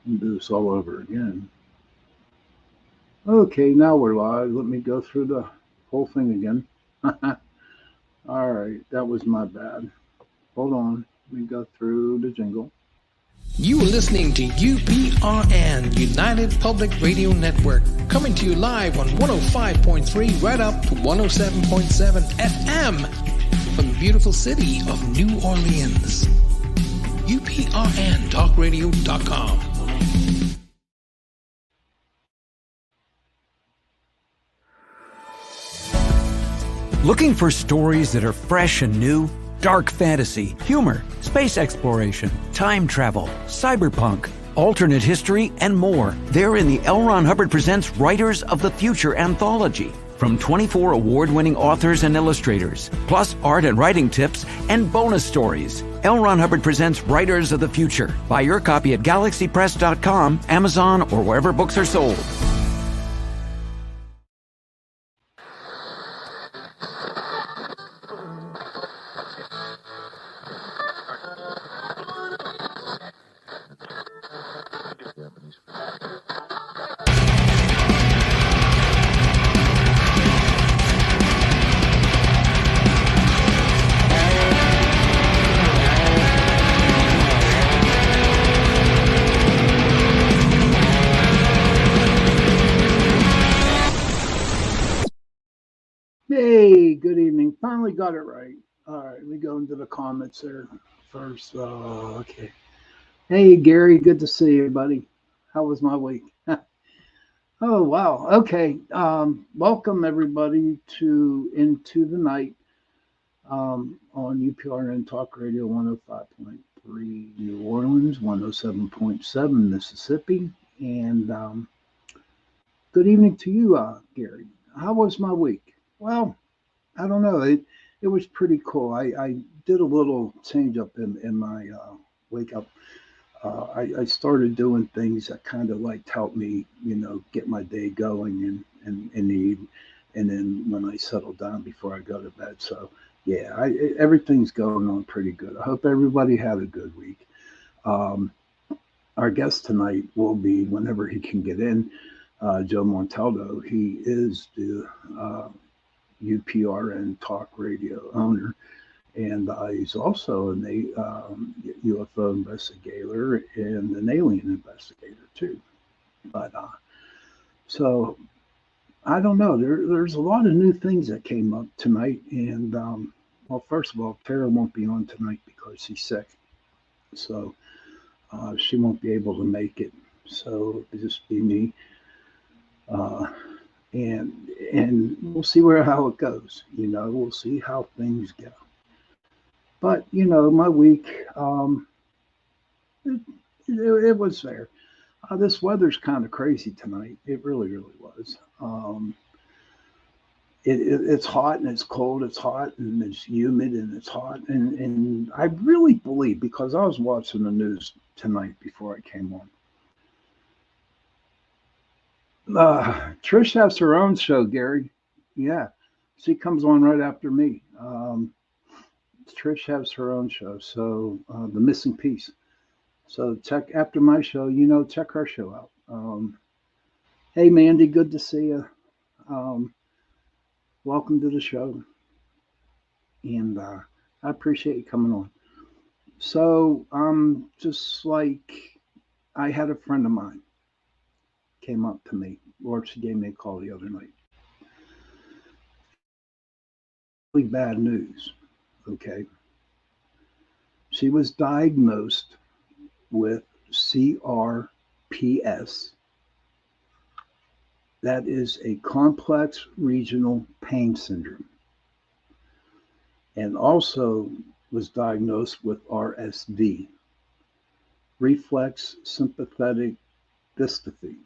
and do this all over again. Okay, now we're live. Let me go through the whole thing again. All right, that was my bad. Hold on. Let me go through the jingle. You are listening to UPRN, United Public Radio Network, coming to you live on 105.3 right up to 107.7 FM from the beautiful city of New Orleans. uprntalkradio.com. Looking for stories that are fresh and new? Dark fantasy, humor, space exploration, time travel, cyberpunk, alternate history, and more. They're in the L. Ron Hubbard Presents Writers of the Future anthology. From 24 award-winning authors and illustrators, plus art and writing tips and bonus stories. L. Ron Hubbard Presents Writers of the Future. Buy your copy at galaxypress.com, Amazon, or wherever books are sold. Hey, good evening. Finally got it right. All right, we go into the comments there first. Okay. Hey, Gary, good to see you, buddy. How was my week? Oh, wow. Okay. Welcome everybody to Into the Night on UPRN Talk Radio 105.3 New Orleans, 107.7 Mississippi, and good evening to you, Gary. How was my week? Well, I don't know. It was pretty cool. I did a little change up in my wake up. I started doing things that kind of like help me, get my day going and and then when I settle down before I go to bed. So yeah, everything's going on pretty good. I hope everybody had a good week. Um, our guest tonight will be whenever he can get in. Joe Monteldo. He is the UPRN talk radio owner, and he's also UFO investigator and an alien investigator too. But so I don't know. There's a lot of new things that came up tonight, and well, first of all, Tara won't be on tonight because she's sick, so she won't be able to make it. So it'll just be me. Uh, and we'll see where how it goes. We'll see how things go. But my week, it, it was there. This weather's kind of crazy tonight. It really, really was. It's hot and it's cold. It's hot and it's humid and it's hot. And I really believe, because I was watching the news tonight before I came on. Trish has her own show, Gary. Yeah, she comes on right after me. Trish has her own show, so the missing piece. So check after my show. Check her show out. Hey, Mandy, good to see you. Um, Welcome to the show, and I appreciate you coming on. So, just like I had a friend of mine came up to me, or she gave me a call the other night. Really bad news. Okay, she was diagnosed with CRPS. That is a complex regional pain syndrome, and also was diagnosed with RSD, reflex sympathetic dystrophy.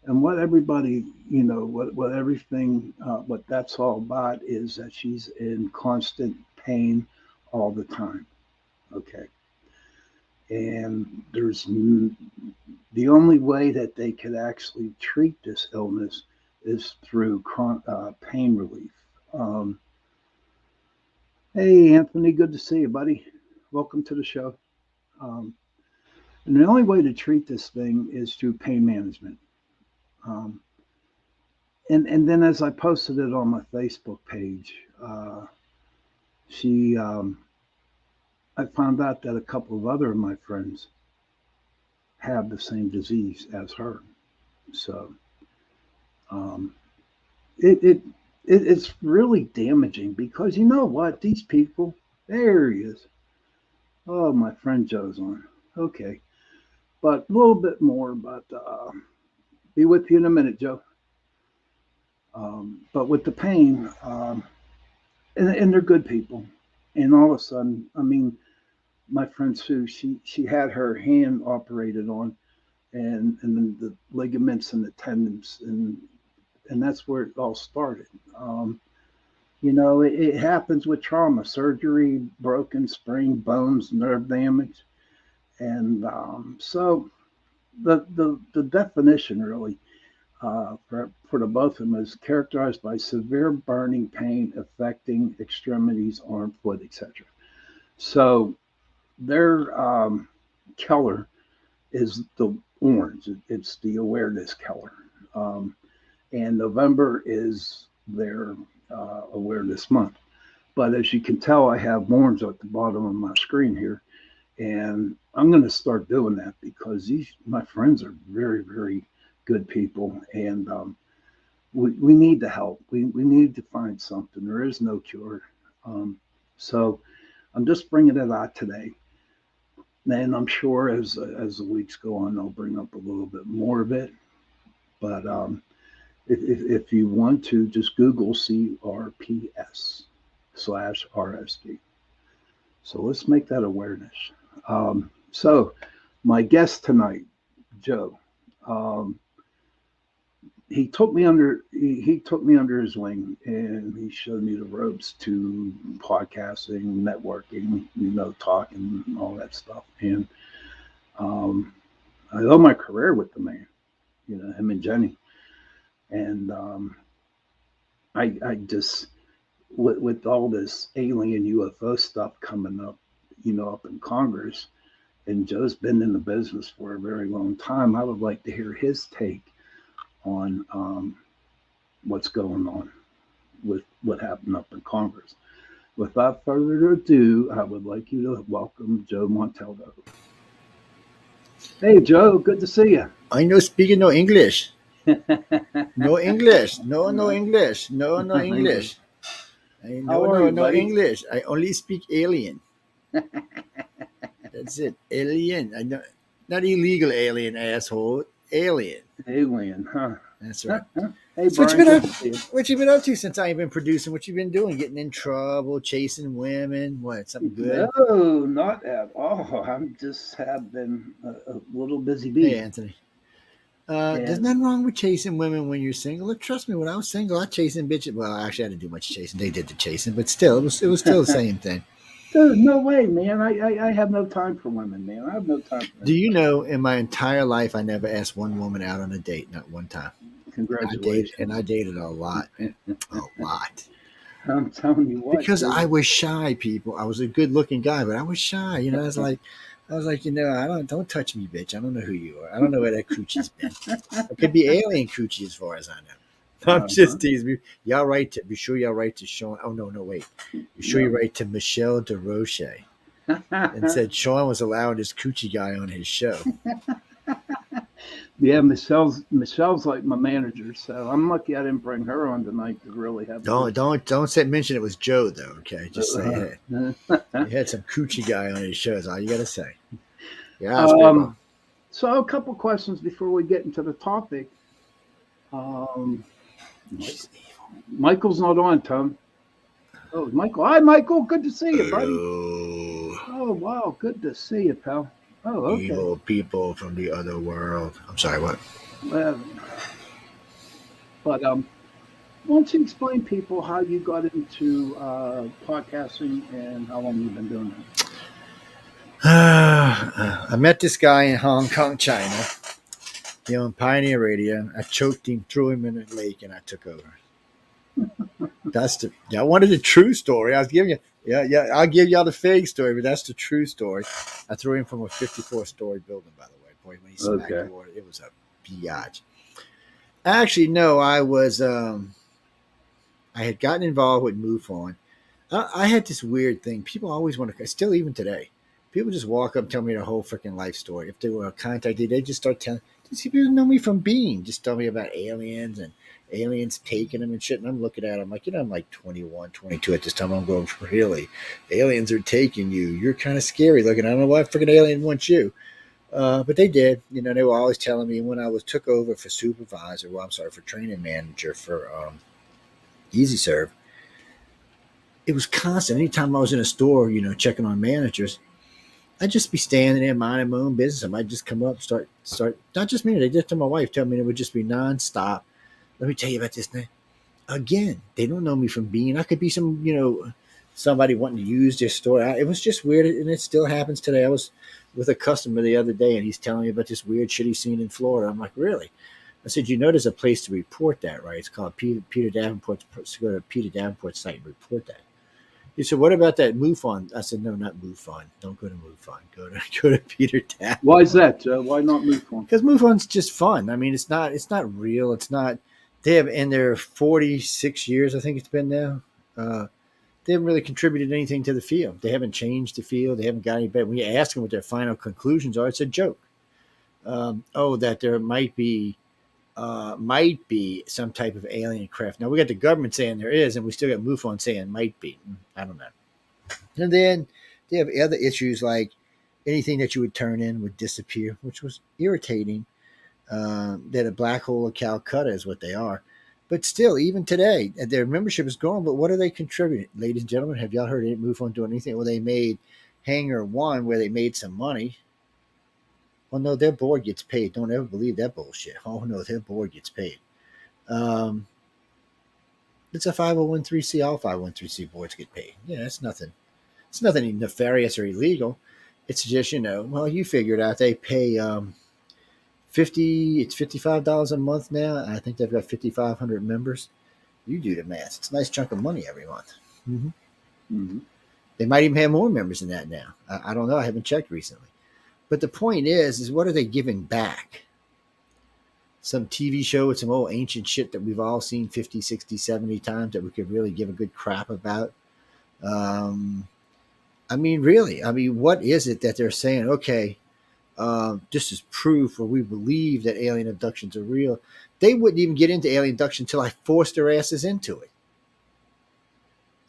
And what everybody, what everything, what that's all about is that she's in constant pain all the time. Okay. And the only way that they could actually treat this illness is through pain relief. Um, hey, Anthony, good to see you, buddy. Welcome to the show. Um, And the only way to treat this thing is through pain management. Um, and then as I posted it on my Facebook page, she I found out that a couple of other of my friends have the same disease as her. So um, it, it it's really damaging because you know what? These people, there he is. Oh, my friend Joe's on. Okay, but a little bit more. But be with you in a minute, Joe. But with the pain, and they're good people. And all of a sudden, I mean, my friend Sue, she had her hand operated on, and then the ligaments and the tendons, and that's where it all started. It happens with trauma, surgery, broken spring, bones, nerve damage, and so the definition really for the both of them is characterized by severe burning pain affecting extremities, arm, foot, etc. So their color is the orange. It's the awareness color. And November is their awareness month. But as you can tell, I have orange at the bottom of my screen here. And I'm going to start doing that because my friends are very, very good people. And we need the help. We need to find something. There is no cure. So I'm just bringing it out today. And I'm sure as the weeks go on, I'll bring up a little bit more of it. But if you want to, just Google CRPS/RSD. So let's make that awareness. So my guest tonight, Joe, he took me under his wing, and he showed me the ropes to podcasting, networking, talking, all that stuff. And I owe my career with the man, him and Jenny. And I just with all this alien UFO stuff coming up, up in Congress, and Joe's been in the business for a very long time. I would like to hear his take on what's going on with what happened up in Congress. Without further ado, I would like you to welcome Joe Monteldo. Hey, Joe, good to see you. I know speaking no English. No English. No English. No English. No English. I only speak alien. That's it. Alien. I know, not illegal alien, asshole. Alien. Alien, huh? That's right. Hey, so Brian, what you been up to since I ain't been producing? What you been doing? Getting in trouble, chasing women? What? Something good? No, not at all. I'm just have been a little busy bee. Hey, Anthony. There's nothing wrong with chasing women when you're single. Look, trust me, when I was single, I chasing bitches. Well, actually, I didn't do much chasing. They did the chasing, but still, it was still the same thing. Dude, no way, man. I have no time for women, man. I have no time for them. Do you know, in my entire life, I never asked one woman out on a date, not one time. Congratulations. I dated a lot. A lot. I'm telling you what. Because dude. I was shy, people. I was a good-looking guy, but I was shy. I was like, don't touch me, bitch. I don't know who you are. I don't know where that coochie's been. It could be alien coochie as far as I know. I'm just teasing. Y'all write to. Be sure y'all write to Shawn. Oh no, wait. Be sure you write to Michelle DeRoche and said Shawn was allowing this coochie guy on his show. Yeah, Michelle's like my manager, so I'm lucky I didn't bring her on tonight to really have. Don't mention it was Joe though. Okay, just say hey. He had some coochie guy on his show. That's all you gotta say. Yeah. So a couple questions before we get into the topic. Michael's not on, Tom. Oh, Michael. Hi, Michael. Good to see you, buddy. Oh, wow. Good to see you, pal. Oh, okay. Evil people from the other world. I'm sorry, what? But why don't you explain people how you got into podcasting and how long you've been doing that? I met this guy in Hong Kong, China. He owned Pioneer Radio. I choked him, threw him in a lake, and I took over. I wanted a true story. I was giving you. Yeah. I'll give y'all the fake story, but that's the true story. I threw him from a 54-story building, by the way. Boy, when he smacked Okay. the water, it was a biatch. Actually, no, I was. I had gotten involved with MUFON. I had this weird thing. People always want to, still even today, people just walk up and tell me their whole freaking life story. If they were contacted, they just start telling. These people know me from Bean. Just tell me about aliens and aliens taking them and shit. And I'm looking at them like, I'm like 21, 22 at this time. I'm going, really? Aliens are taking you. You're kind of scary looking. I don't know why a freaking alien wants you. But they did. They were always telling me when I took over for supervisor. Well, I'm sorry, for training manager for Easy Serve. It was constant. Anytime I was in a store, checking on managers, I'd just be standing there minding my own business. I might just come up, start. Not just me. They did to my wife. Tell me it would just be nonstop. Let me tell you about this thing. Again, they don't know me from Bean. I could be somebody wanting to use their store. It was just weird, and it still happens today. I was with a customer the other day, and he's telling me about this weird shit he's seen in Florida. I'm like, really? I said, there's a place to report that, right? It's called Peter Davenport's. Go to Peter Davenport's site and report that. He said, "What about that MUFON?" I said, "No, not MUFON. Don't go to MUFON. Go to Peter Davenport." Why is that, Joe? Why not MUFON? Because MUFON's just fun. I mean, it's not real. It's not. They have in their 46 years, I think it's been now. They haven't really contributed anything to the field. They haven't changed the field. They haven't got any better. When you ask them what their final conclusions are, it's a joke. That there might be some type of alien craft. Now we got the government saying there is, and we still got MUFON saying might be. I don't know. And then they have other issues like anything that you would turn in would disappear, which was irritating. That a black hole of Calcutta is what they are. But still, even today, their membership is growing. But what are they contributing? Ladies and gentlemen, have y'all heard MUFON doing anything? Well, they made Hangar 1 where they made some money. Well, no, their board gets paid. Don't ever believe that bullshit. Oh, no, their board gets paid. It's a 501(c)(3). All 501(c)(3) boards get paid. Yeah, it's nothing. It's nothing nefarious or illegal. It's just, well, you figure it out. They pay it's $55 a month now. I think they've got 5,500 members. You do the math. It's a nice chunk of money every month. Mm-hmm. Mm-hmm. They might even have more members than that now. I don't know. I haven't checked recently. But the point is what are they giving back? Some TV show with some old ancient shit that we've all seen 50, 60, 70 times that we could really give a good crap about. Really. What is it that they're saying? Okay, this is proof or we believe that alien abductions are real. They wouldn't even get into alien abduction until I forced their asses into it.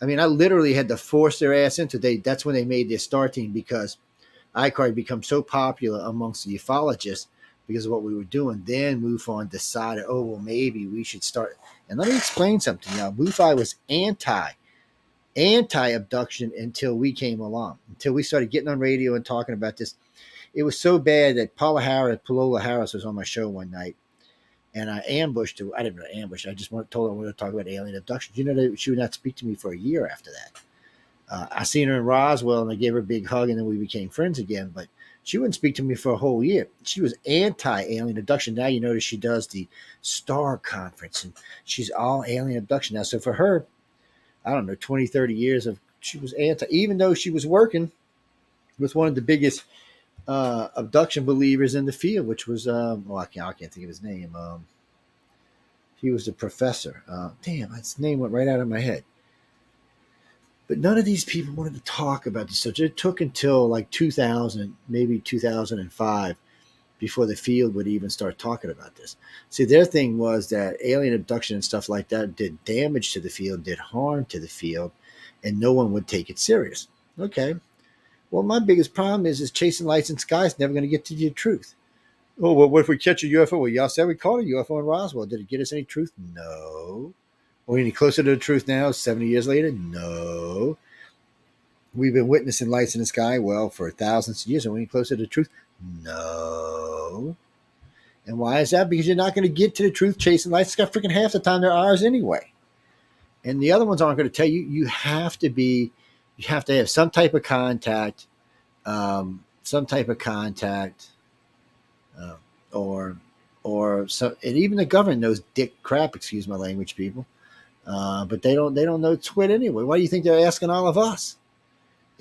I literally had to force their ass into it. That's when they made their star team because ICAR had become so popular amongst the ufologists because of what we were doing. Then MUFON decided, maybe we should start. And let me explain something. Now, MUFON was anti-abduction until we came along, until we started getting on radio and talking about this. It was so bad that Palola Harris was on my show one night, and I ambushed her. I didn't really ambush. I just told her I wanted to talk about alien abduction. She would not speak to me for a year after that. I seen her in Roswell, and I gave her a big hug, and then we became friends again. But she wouldn't speak to me for a whole year. She was anti-alien abduction. Now you notice she does the STAR conference, and she's all alien abduction now. So for her, I don't know, 20, 30 years she was anti, even though she was working with one of the biggest abduction believers in the field, which was I can't think of his name. He was the professor. Damn, his name went right out of my head. But none of these people wanted to talk about this. So it took until like 2000, maybe 2005, before the field would even start talking about this. See, their thing was that alien abduction and stuff like that did damage to the field, did harm to the field, and no one would take it serious. Okay. Well, my biggest problem is chasing lights in the sky is never going to get to the truth. Oh, well, what if we catch a UFO? Well, y'all said we caught a UFO in Roswell. Did it get us any truth? No. Are we any closer to the truth now, 70 years later? No. We've been witnessing lights in the sky, for thousands of years. Are we any closer to the truth? No. And why is that? Because you're not going to get to the truth chasing lights. It's got freaking half the time they're ours anyway. And the other ones aren't going to tell you. You have to have some type of contact, or some, and even the government knows dick crap, excuse my language, people. But they don't know twit anyway. Why do you think they're asking all of us?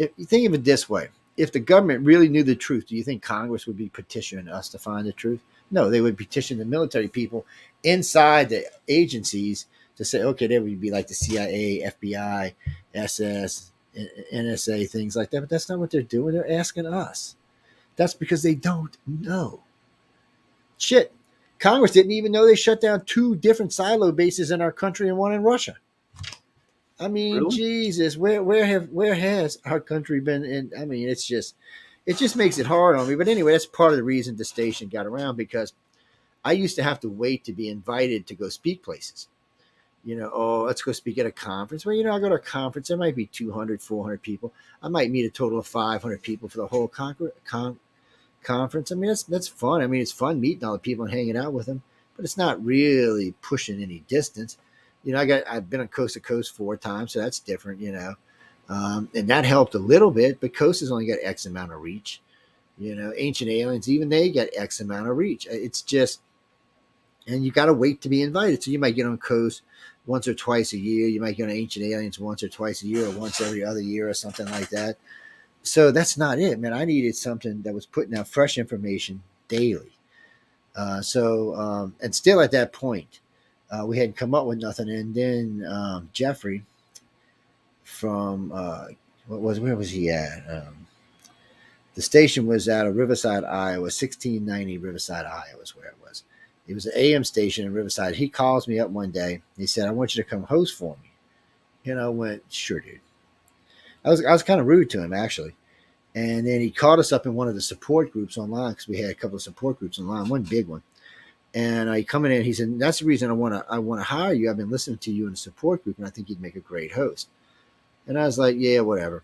If you think of it this way, if the government really knew the truth, do you think Congress would be petitioning us to find the truth? No, they would petition the military people inside the agencies to say, okay, they would be like the CIA, FBI, SS, NSA, things like that. But that's not what they're doing. They're asking us. That's because they don't know. Shit. Congress didn't even know they shut down 2 different silo bases in our country and 1 in Russia. I mean, Really? Jesus, where has our country been in? I mean, it just makes it hard on me. But anyway, that's part of the reason the station got around, because I used to have to wait to be invited to go speak places. Oh, let's go speak at a conference. Well, I go to a conference, there might be 200, 400 people. I might meet a total of 500 people for the whole conference. I mean, that's fun. I mean, it's fun meeting all the people and hanging out with them, but it's not really pushing any distance. I've been on Coast to Coast 4 times, so that's different, and that helped a little bit, but Coast has only got X amount of reach. Ancient Aliens, even they get X amount of reach. It's just, and you got to wait to be invited. So you might get on Coast once or twice a year. You might get on Ancient Aliens once or twice a year, or once every other year, or something like that. So that's not it, man. I needed something that was putting out fresh information daily. And still at that point, we hadn't come up with nothing. And then Jeffrey from where was he at? The station was out of Riverside, Iowa, 1690 Riverside, Iowa is where it was. It was an AM station in Riverside. He calls me up one day. He said, "I want you to come host for me." I went, "Sure, dude." I was kind of rude to him, actually. And then he called us up in one of the support groups online, because we had a couple of support groups online, one big one. And I come in and he said, "That's the reason I want to hire you. I've been listening to you in the support group, and I think you'd make a great host." And I was like, "Yeah, whatever."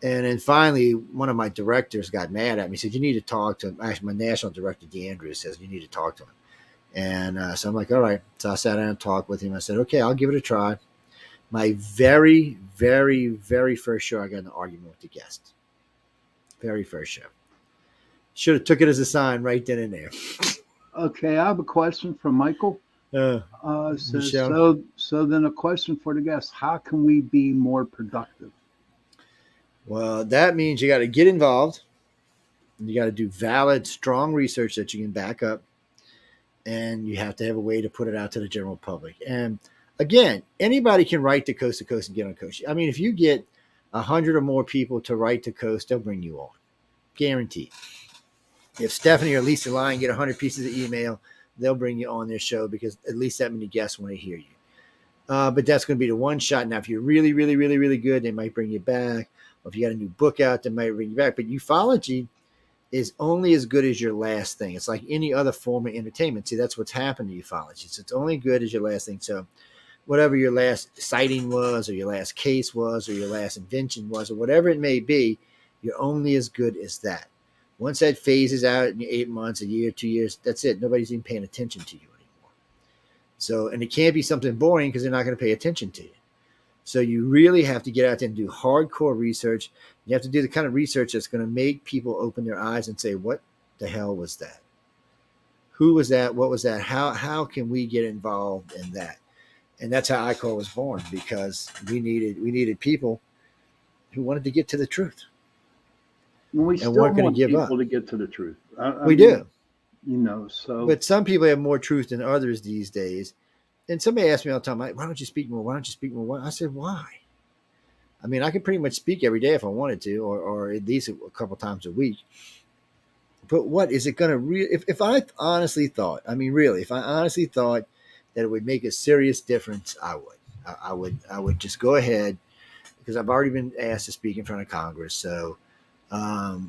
And then finally, one of my directors got mad at me. He said, "You need to talk to him." Actually, my national director, DeAndrew, says, "You need to talk to him." And so I'm like, "All right." So I sat down and talked with him. I said, "Okay, I'll give it a try." My very, very, very first show, I got in an argument with the guest. Very first show. Should have took it as a sign right then and there. Okay, I have a question from Michael. Says, so then a question for the guests: how can we be more productive? Well, that means you got to get involved. You got to do valid, strong research that you can back up, and you have to have a way to put it out to the general public. And again, anybody can write to Coast and get on Coast. I mean, if you get 100 or more people to write to Coast, they'll bring you on, guaranteed. If Stephanie or Lisa Lyon get 100 pieces of email, they'll bring you on their show, because at least that many guests want to hear you. But that's going to be the one shot. Now, if you're really, really, really, really good, they might bring you back. Or if you got a new book out, they might bring you back. But ufology is only as good as your last thing. It's like any other form of entertainment. See, that's what's happened to ufology. It's only good as your last thing. So whatever your last sighting was, or your last case was, or your last invention was, or whatever it may be, you're only as good as that. Once that phases out in 8 months, a year, 2 years, that's it. Nobody's even paying attention to you anymore. So, and it can't be something boring, because they're not going to pay attention to you. So you really have to get out there and do hardcore research. You have to do the kind of research that's going to make people open their eyes and say, "What the hell was that? Who was that? What was that? How can we get involved in that?" And that's how ICOR was born, because we needed people who wanted to get to the truth. And we still want people to get to the truth. We do. So. But some people have more truth than others these days. And somebody asked me all the time, "Why don't you speak more? Why don't you speak more?" I said, "Why? I mean, I could pretty much speak every day if I wanted to, or at least a couple times a week. But what is it going to really, if I honestly thought, if I honestly thought that it would make a serious difference, I would just go ahead, because I've already been asked to speak in front of Congress. So I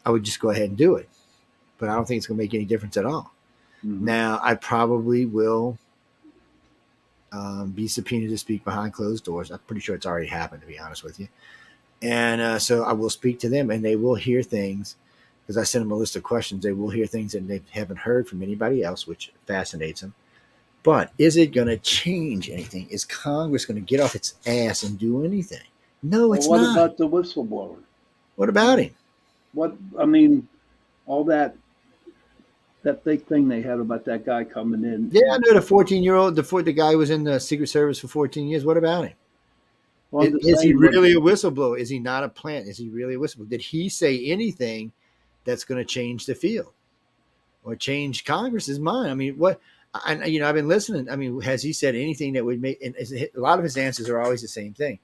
would just go ahead and do it. But I don't think it's going to make any difference at all. Mm-hmm. Now, I probably will be subpoenaed to speak behind closed doors. I'm pretty sure it's already happened, to be honest with you. And so I will speak to them, and they will hear things, because I sent them a list of questions. They will hear things that they haven't heard from anybody else, which fascinates them. But is it going to change anything? Is Congress going to get off its ass and do anything? No, it's not. What about the whistleblower? What about him? All that fake thing they had about that guy coming in. Yeah, I know the 14-year-old, the guy who was in the Secret Service for 14 years. What about him? Well, I'm just Is he saying, what, really a whistleblower? Is he not a plant? Is he really a whistleblower? Did he say anything that's going to change the field or change Congress's mind? I mean, what? I've been listening. I mean, has he said anything that would make? And a lot of his answers are always the same thing: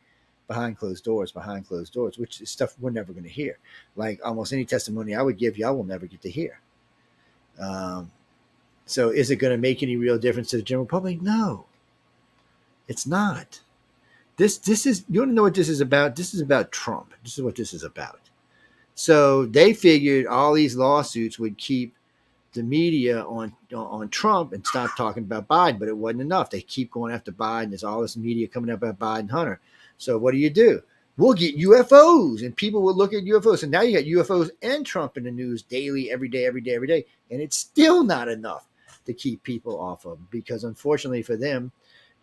behind closed doors, which is stuff we're never going to hear. Like almost any testimony I would give you, I will never get to hear. So, is it going to make any real difference to the general public? No, it's not. This is, you want to know what this is about? This is about Trump. This is what this is about. So they figured all these lawsuits would keep the media on Trump and stop talking about Biden, but it wasn't enough. They keep going after Biden. There's all this media coming up about Biden Hunter. So what do? We'll get UFOs, and people will look at UFOs. And now you got UFOs and Trump in the news daily, every day, and it's still not enough to keep people off of them, because unfortunately for them,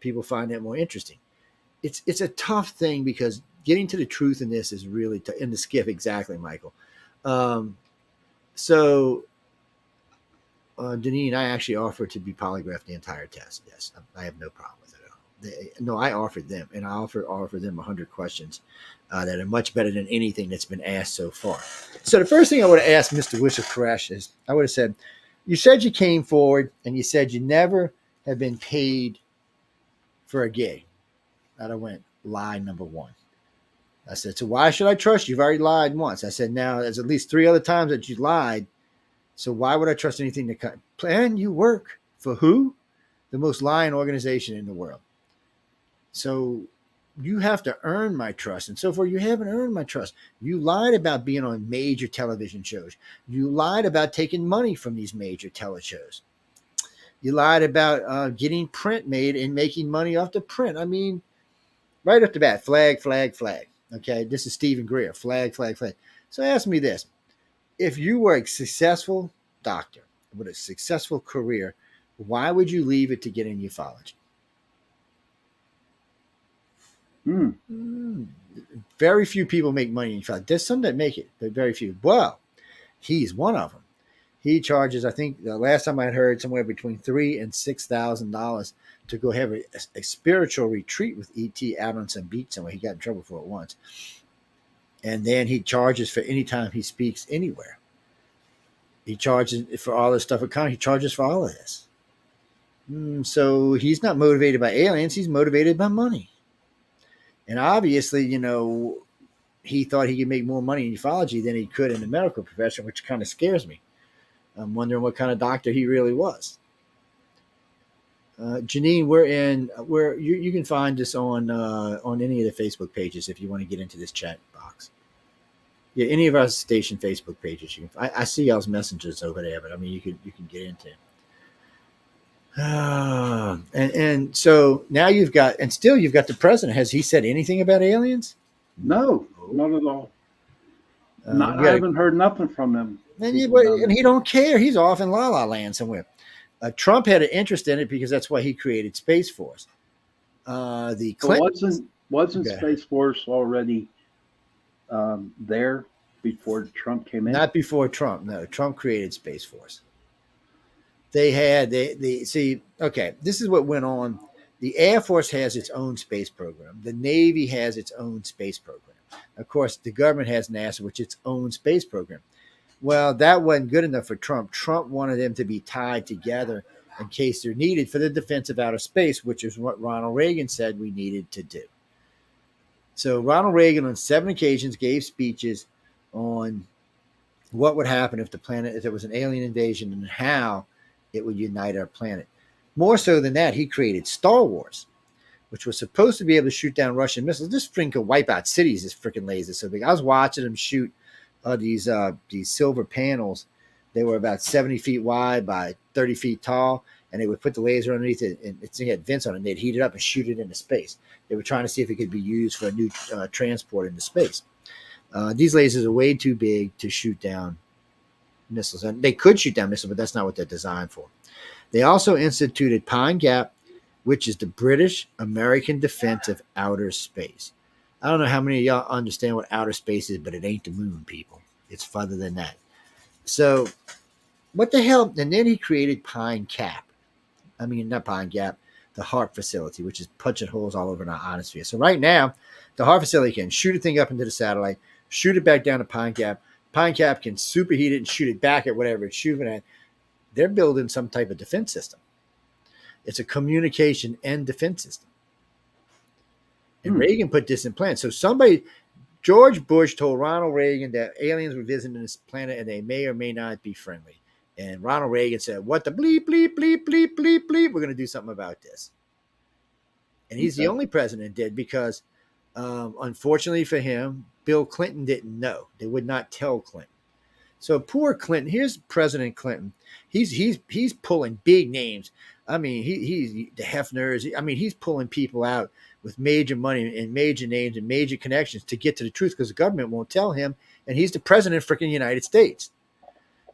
people find that more interesting. It's a tough thing, because getting to the truth in this is really in the skiff. Exactly, Michael. So Deneen, I actually offered to be polygraphed the entire test. Yes, I have no problem with it at all. I offered them, and I offered them 100 questions that are much better than anything that's been asked so far. So the first thing I would have asked Mr. Whistle Koresh is, I would have said, you said you came forward and you said you never have been paid for a gig. I went, lie number one. I said, so why should I trust you? You've already lied once. I said, now there's at least 3 other times that you lied. So why would I trust anything to cut? And you work for who? The most lying organization in the world. So you have to earn my trust. And so far, you haven't earned my trust. You lied about being on major television shows. You lied about taking money from these major teleshows. You lied about getting print made and making money off the print. I mean, right off the bat, flag. Okay, this is Stephen Greer. Flag. So ask me this. If you were a successful doctor with a successful career, why would you leave it to get in ufology? Very few people make money in ufology. There's some that make it, but very few. Well, he's one of them. He charges, I think, the last time I had heard, somewhere between $3,000 and $6,000 to go have a spiritual retreat with ET out on some beach somewhere. He got in trouble for it once. And then he charges for any time he speaks anywhere. He charges for all this stuff. He charges for all of this. So he's not motivated by aliens. He's motivated by money. And obviously, he thought he could make more money in ufology than he could in the medical profession, which kind of scares me. I'm wondering what kind of doctor he really was. Janine, you can find this on any of the Facebook pages if you want to get into this chat box. Yeah, any of our station Facebook pages. I see y'all's messages over there, but I mean, you can get into it. And so now you've got the president. Has he said anything about aliens? No, not at all. I haven't heard nothing from him. And he don't care. He's off in La La Land somewhere. Trump had an interest in it because that's why he created Space Force. The Clintons, wasn't Space Force already there before Trump came in? Not before Trump. No, Trump created Space Force. This is what went on. The Air Force has its own space program. The Navy has its own space program. Of course, the government has NASA, which is its own space program. Well, that wasn't good enough for Trump. Trump wanted them to be tied together in case they're needed for the defense of outer space, which is what Ronald Reagan said we needed to do. So Ronald Reagan on 7 occasions gave speeches on what would happen if there was an alien invasion and how it would unite our planet. More so than that, he created Star Wars, which was supposed to be able to shoot down Russian missiles. This thing could wipe out cities. This freaking laser so big. I was watching them shoot these silver panels. They were about 70 feet wide by 30 feet tall, and they would put the laser underneath it, and it had vents on it, and they'd heat it up and shoot it into space. They were trying to see if it could be used for a new transport into space. These lasers are way too big to shoot down missiles, and they could shoot down missiles, but that's not what they're designed for. They also instituted Pine Gap, which is the British American defense of outer space. I don't know how many of y'all understand what outer space is, but it ain't the moon, people. It's further than that. So what the hell? And then he created Pine Cap. I mean, not Pine Gap, the HARP facility, which is punching holes all over in our ionosphere. So right now, the HARP facility can shoot a thing up into the satellite, shoot it back down to Pine Cap. Pine Cap can superheat it and shoot it back at whatever it's shooting at. They're building some type of defense system. It's a communication and defense system. And Reagan put this in plan. So George Bush told Ronald Reagan that aliens were visiting this planet and they may or may not be friendly. And Ronald Reagan said, what the bleep, bleep, bleep, bleep, bleep, bleep. We're going to do something about this. And he's the only president that did because, unfortunately for him, Bill Clinton didn't know. They would not tell Clinton. So poor Clinton. Here's President Clinton. He's pulling big names. I mean, he's the Hefners. I mean, he's pulling people out with major money and major names and major connections to get to the truth because the government won't tell him. And he's the president of freaking United States.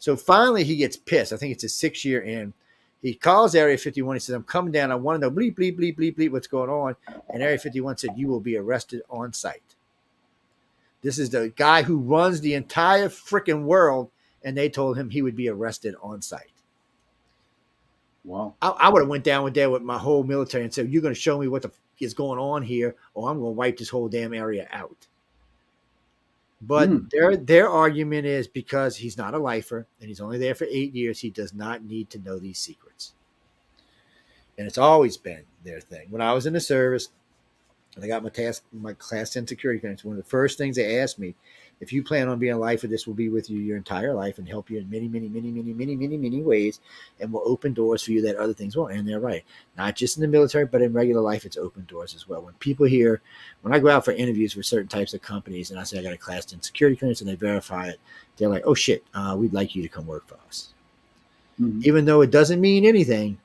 So finally he gets pissed. I think it's his 6th year in. He calls Area 51. He says, I'm coming down. I want to know bleep, bleep, bleep, bleep, bleep, what's going on. And Area 51 said, you will be arrested on sight. This is the guy who runs the entire freaking world. And they told him he would be arrested on sight. Wow. I would have went down there with my whole military and said, you're going to show me what the is going on here, or I'm going to wipe this whole damn area out. But their argument is because he's not a lifer and he's only there for 8 years, he does not need to know these secrets. And it's always been their thing. When I was in the service, and I got my class 10 security clearance, one of the first things they asked me, if you plan on being a lifer, this will be with you your entire life and help you in many, many, many, many, many, many, many ways, and will open doors for you that other things won't. And they're right. Not just in the military, but in regular life, it's open doors as well. When I go out for interviews with certain types of companies and I say I got a class 10 security clearance and they verify it, they're like, oh shit, we'd like you to come work for us. Even though it doesn't mean anything,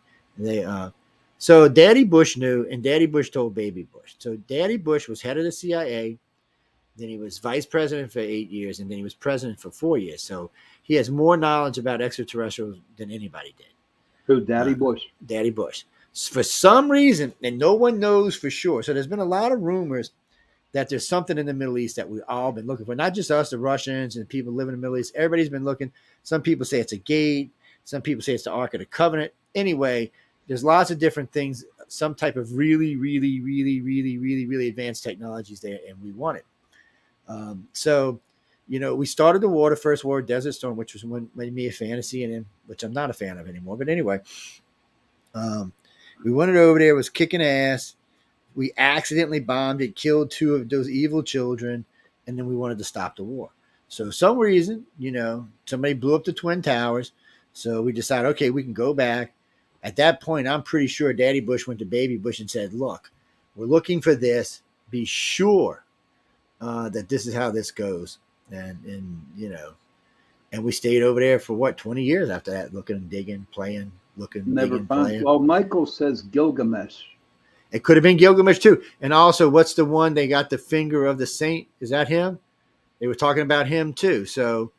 so Daddy Bush knew, and Daddy Bush told Baby Bush. So Daddy Bush was head of the CIA. Then he was vice president for 8 years, and then he was president for 4 years. So he has more knowledge about extraterrestrials than anybody did. Who, Daddy Bush? Daddy Bush. For some reason, and no one knows for sure. So there's been a lot of rumors that there's something in the Middle East that we've all been looking for. Not just us, the Russians and people living in the Middle East. Everybody's been looking. Some people say it's a gate. Some people say it's the Ark of the Covenant. Anyway, there's lots of different things, some type of really, really, really, really, really, really advanced technologies there, and we want it. So, we started the war, the first war, Desert Storm, which was made me a fantasy, and which I'm not a fan of anymore. But anyway, we went over there, was kicking ass. We accidentally bombed it, killed 2 of those evil children, and then we wanted to stop the war. So, some reason, somebody blew up the Twin Towers. So we decided, okay, we can go back. At that point, I'm pretty sure Daddy Bush went to Baby Bush and said, look, we're looking for this. Be sure that this is how this goes. And we stayed over there for 20 years after that, looking, digging, playing, looking, never digging, found. playing. Well, Michael says Gilgamesh. It could have been Gilgamesh too. And also, what's the one they got the finger of the saint? Is that him? They were talking about him too. So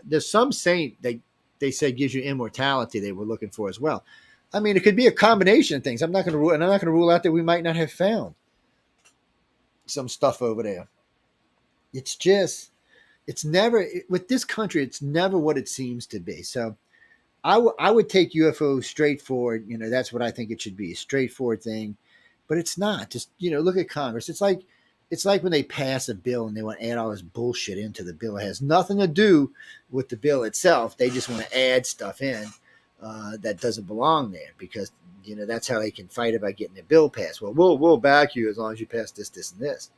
there's some saint they said gives you immortality they were looking for as well. I mean, it could be a combination of things. I'm not going to rule out that we might not have found some stuff over there. It's never, with this country, it's never what it seems to be. So I would take UFOs straightforward. That's what I think it should be, a straightforward thing. But it's not. Just, look at Congress. It's like when they pass a bill and they want to add all this bullshit into the bill. It has nothing to do with the bill itself. They just want to add stuff in that doesn't belong there because, that's how they can fight about getting the bill passed. Well, we'll back you as long as you pass this, this, and this.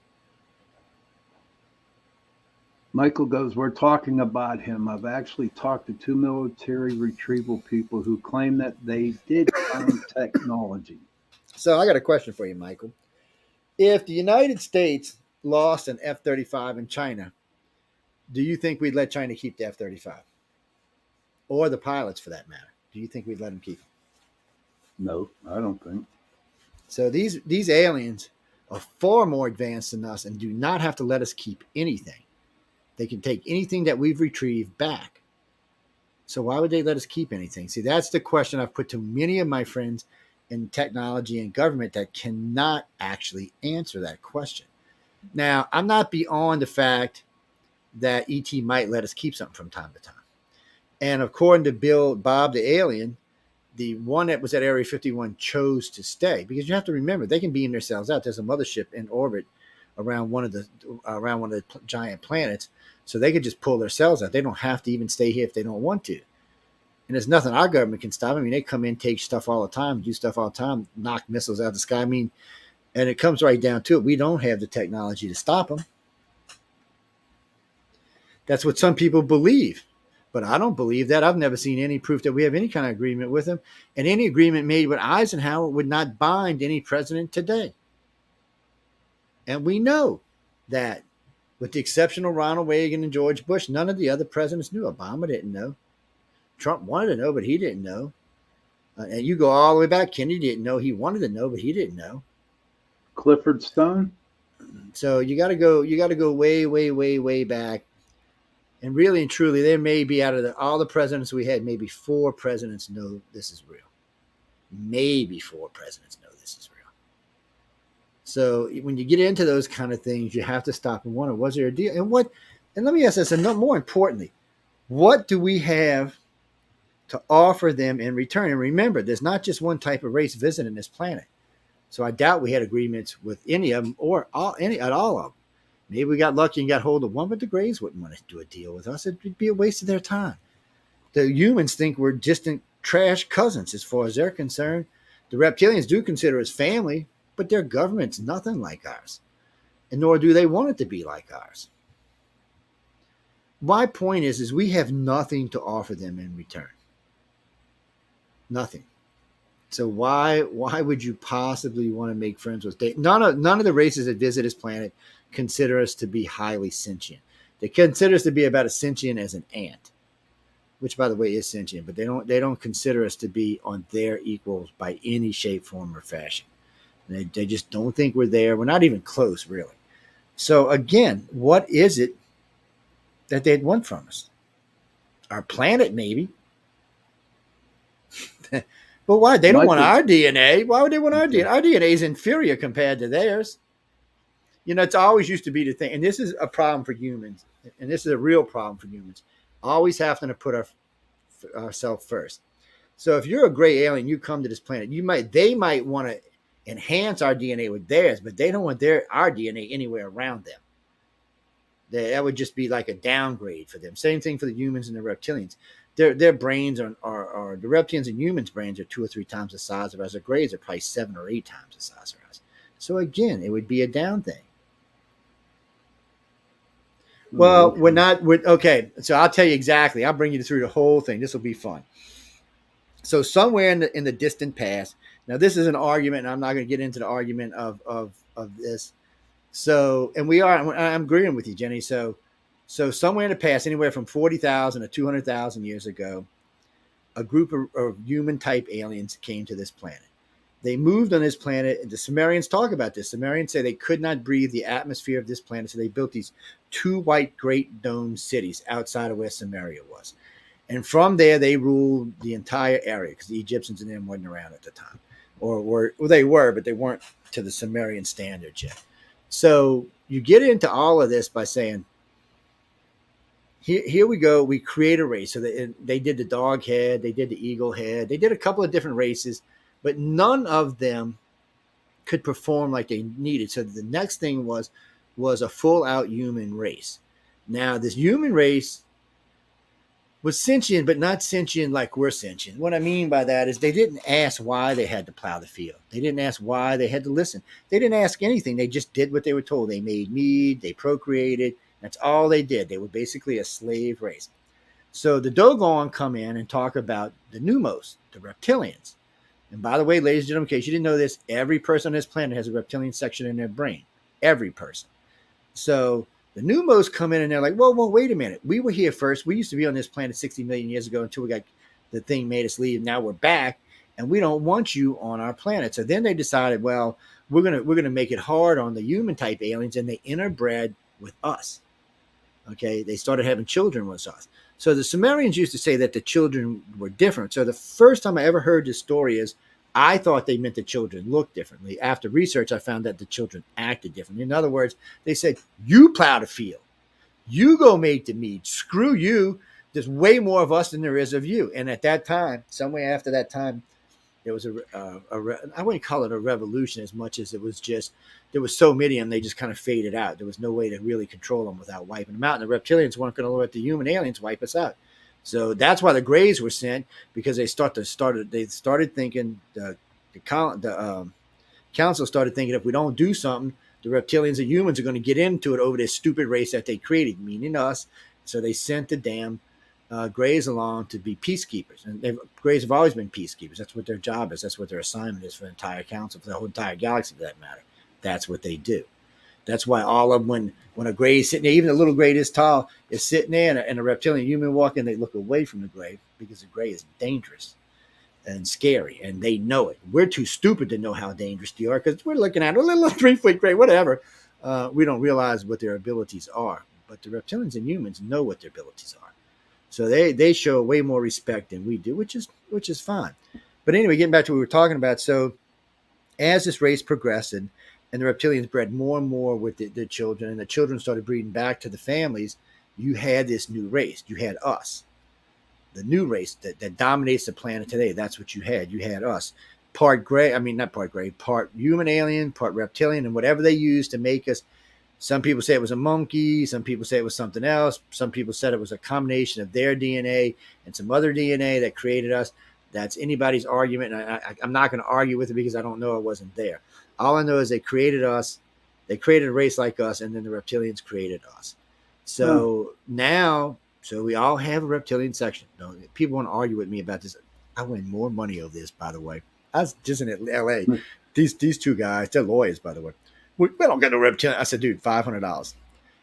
Michael goes, we're talking about him. I've actually talked to 2 military retrieval people who claim that they did find technology. So I got a question for you, Michael. If the United States lost an F-35 in China, do you think we'd let China keep the F-35? Or the pilots, for that matter? Do you think we'd let them keep them? No, I don't think. So these aliens are far more advanced than us and do not have to let us keep anything. They can take anything that we've retrieved back. So why would they let us keep anything? See, that's the question I've put to many of my friends in technology and government that cannot actually answer that question. Now, I'm not beyond the fact that ET might let us keep something from time to time. And according to Bob the alien, the one that was at Area 51 chose to stay, because you have to remember they can beam themselves out. There's a mothership in orbit around one of the giant planets, so they could just pull themselves out. They don't have to even stay here if they don't want to. And there's nothing our government can stop. I mean, they come in, take stuff all the time, do stuff all the time, knock missiles out of the sky. I mean, and it comes right down to it. We don't have the technology to stop them. That's what some people believe. But I don't believe that. I've never seen any proof that we have any kind of agreement with them. And any agreement made with Eisenhower would not bind any president today. And we know that, with the exception of Ronald Reagan and George Bush, none of the other presidents knew. Obama didn't know. Trump wanted to know, but he didn't know. And you go all the way back. Kennedy didn't know. He wanted to know, but he didn't know. Clifford Stone. So you got to go way, way, way, way back. And really and truly, there may be, out of all the presidents we had, maybe 4 presidents know this is real. Maybe 4 presidents know this is real. So when you get into those kind of things, you have to stop and wonder, was there a deal? And let me ask this, and more importantly, what do we have to offer them in return? And remember, there's not just one type of race visiting this planet. So I doubt we had agreements with any of them or all of them. Maybe we got lucky and got hold of one, but the Greys wouldn't want to do a deal with us. It'd be a waste of their time. The humans think we're distant trash cousins as far as they're concerned. The reptilians do consider us family, but their government's nothing like ours, and nor do they want it to be like ours. My point is we have nothing to offer them in return. Nothing. So why would you possibly want to make friends with them? None of the races that visit this planet consider us to be highly sentient. They consider us to be about as sentient as an ant, which, by the way, is sentient, but they don't consider us to be on their equals by any shape, form, or fashion. They just don't think we're there. We're not even close, really. So again, what is it that they'd want from us? Our planet, maybe. But why? They don't want our DNA. Why would they want our DNA? Our DNA is inferior compared to theirs. You know, it's always used to be the thing, and this is a problem for humans, and this is a real problem for humans, always having to put ourselves first. So if you're a gray alien, you come to this planet, they might want to enhance our DNA with theirs, but they don't want our DNA anywhere around them. That would just be like a downgrade for them. Same thing for the humans and the reptilians. Their brains are the reptilians and humans' brains are 2 or 3 times the size of ours. The grays are probably 7 or 8 times the size of ours. So again, it would be a down thing. Well, okay. So I'll tell you exactly. I'll bring you through the whole thing. This will be fun. So somewhere in the distant past, now this is an argument, and I'm not going to get into the argument of this. So, and I'm agreeing with you, Jenny. So somewhere in the past, anywhere from 40,000 to 200,000 years ago, a group of human-type aliens came to this planet. They moved on this planet, and the Sumerians talk about this. Sumerians say they could not breathe the atmosphere of this planet, so they built these 2 white great dome cities outside of where Sumeria was. And from there, they ruled the entire area, because the Egyptians and them weren't around at the time. Or they were, but they weren't to the Sumerian standards yet. So you get into all of this by saying, here we go, we create a race. So they did the dog head, they did the eagle head, they did a couple of different races, but none of them could perform like they needed. So the next thing was a full-out human race. Now, this human race was sentient, but not sentient like we're sentient. What I mean by that is they didn't ask why they had to plow the field. They didn't ask why they had to listen. They didn't ask anything. They just did what they were told. They made mead, they procreated. That's all they did. They were basically a slave race. So the Dogon come in and talk about the Numos, the reptilians. And by the way, ladies and gentlemen, in case you didn't know this, every person on this planet has a reptilian section in their brain. Every person. So the Numos come in and they're like, whoa, wait a minute. We were here first. We used to be on this planet 60 million years ago until we got the thing made us leave. Now we're back and we don't want you on our planet. So then they decided, well, we're gonna make it hard on the human type aliens, and they interbred with us. Okay, they started having children with us. So the Sumerians used to say that the children were different. So the first time I ever heard this story is I thought they meant the children looked differently. After research, I found that the children acted differently. In other words, they said, you plow the field. You go make the mead. Screw you. there's way more of us than there is of you. And at that time, somewhere after that time, there was I wouldn't call it a revolution as much as it was just, there was so many and they just kind of faded out. There was no way to really control them without wiping them out. And the reptilians weren't going to let the human aliens wipe us out. So that's why the Greys were sent, because they started thinking, the council started thinking, if we don't do something, the reptilians and humans are going to get into it over this stupid race that they created, meaning us. So they sent the damn Greys along to be peacekeepers. And Greys have always been peacekeepers. That's what their job is. That's what their assignment is for the entire council, for the whole entire galaxy for that matter. That's what they do. That's why all of them, when a Grey is sitting there, even a little Grey this tall, is sitting there and a reptilian human walk in, they look away from the Grey, because the Grey is dangerous and scary, and they know it. We're too stupid to know how dangerous they are, because we're looking at a little 3-foot Grey, whatever. We don't realize what their abilities are. But the reptilians and humans know what their abilities are. So they show way more respect than we do, which is fine. But anyway, getting back to what we were talking about. So as this race progressed, and the reptilians bred more and more with the children, and the children started breeding back to the families, you had this new race. You had us. The new race that dominates the planet today. That's what you had. You had us. Part human alien, part reptilian, and whatever they used to make us. Some people say it was a monkey. Some people say it was something else. Some people said it was a combination of their DNA and some other DNA that created us. That's anybody's argument, and I'm not going to argue with it because I don't know. I wasn't there. All I know is they created us. They created a race like us, and then the reptilians created us. So now, we all have a reptilian section. No, people want to argue with me about this. I win more money over this, by the way. I was just in L.A. These two guys, they're lawyers, by the way. We don't get no reptilian. I said, dude, $500.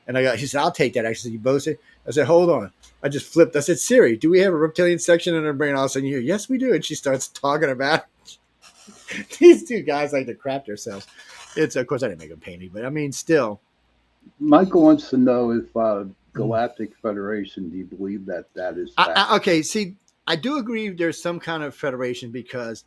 And she said, I'll take that. I said, you both say? I said, hold on. I just flipped. I said, Siri, do we have a reptilian section in our brain? All of a sudden, you hear, yes, we do. And she starts talking about these two guys like to crap themselves. Of course, I didn't make them pay me, but I mean, still. Michael wants to know if Galactic Federation, do you believe that is fact? Okay, see, I do agree there's some kind of federation, because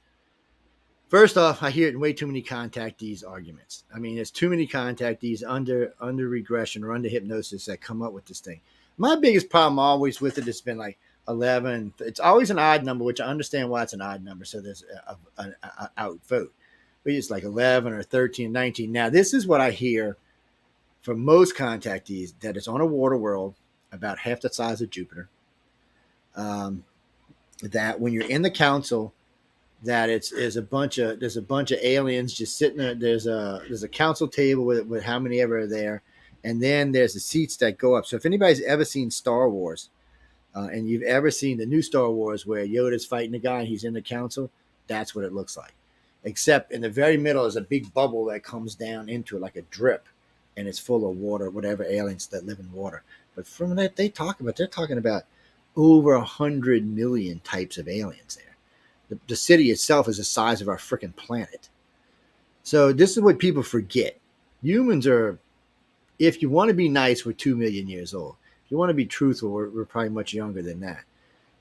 first off, I hear it in way too many contactees arguments. I mean, there's too many contactees under regression or under hypnosis that come up with this thing. My biggest problem always with it has been like 11. It's always an odd number, which I understand why it's an odd number. So there's an outvote. But it's like 11 or 13, 19. Now, this is what I hear from most contactees, that it's on a water world about half the size of Jupiter. That when you're in the council, that there's a bunch of aliens just sitting there. There's a council table with how many ever are there, and then there's the seats that go up. So if anybody's ever seen Star Wars, and you've ever seen the new Star Wars where Yoda's fighting the guy and he's in the council, that's what it looks like. Except in the very middle is a big bubble that comes down into it like a drip, and it's full of water, whatever aliens that live in water. But from that they're talking about over 100 million types of aliens there. The city itself is the size of our freaking planet. So this is what people forget. Humans are, if you want to be nice, we're 2 million years old. If you want to be truthful, we're probably much younger than that.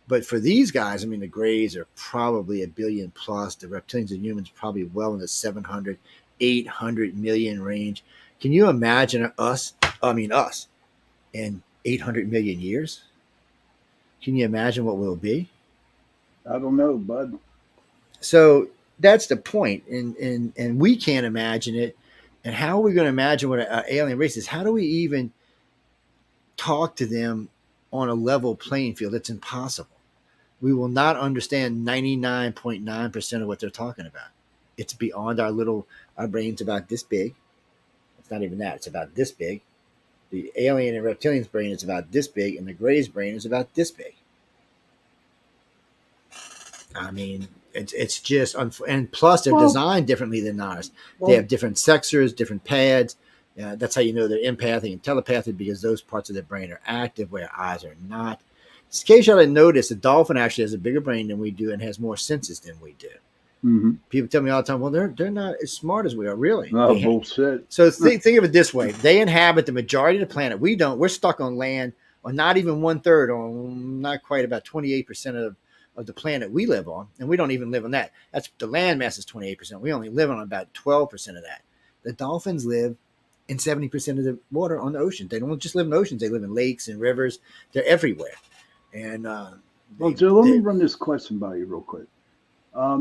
But for these guys, I mean, the Greys are probably 1 billion plus. The reptilians and humans probably well in the 700, 800 million range. Can you imagine us in 800 million years? Can you imagine what we'll be? I don't know, bud. So that's the point. And we can't imagine it. And how are we going to imagine what an alien race is? How do we even talk to them on a level playing field? It's impossible. We will not understand 99.9% of what they're talking about. It's beyond our brain's about this big. It's not even that. It's about this big. The alien and reptilian's brain is about this big, and the Grey's brain is about this big. I mean, it's just, and plus they're designed differently than ours. They have different sexors, different pads. That's how you know they're empathic and telepathic, because those parts of their brain are active where ours are not. In case you haven't noticed, the dolphin actually has a bigger brain than we do and has more senses than we do. Mm-hmm. People tell me all the time, well, they're not as smart as we are. Really? Oh, bullshit. So think of it this way. They inhabit the majority of the planet. We don't. We're stuck on land, or not even 1/3, or not quite, about 28% of the planet we live on. And we don't even live on that. That's the land mass is 28%. We only live on about 12% of that. The dolphins live in 70% of the water on the ocean. They don't just live in oceans. They live in lakes and rivers. They're everywhere. And Well, Joe, let me run this question by you real quick.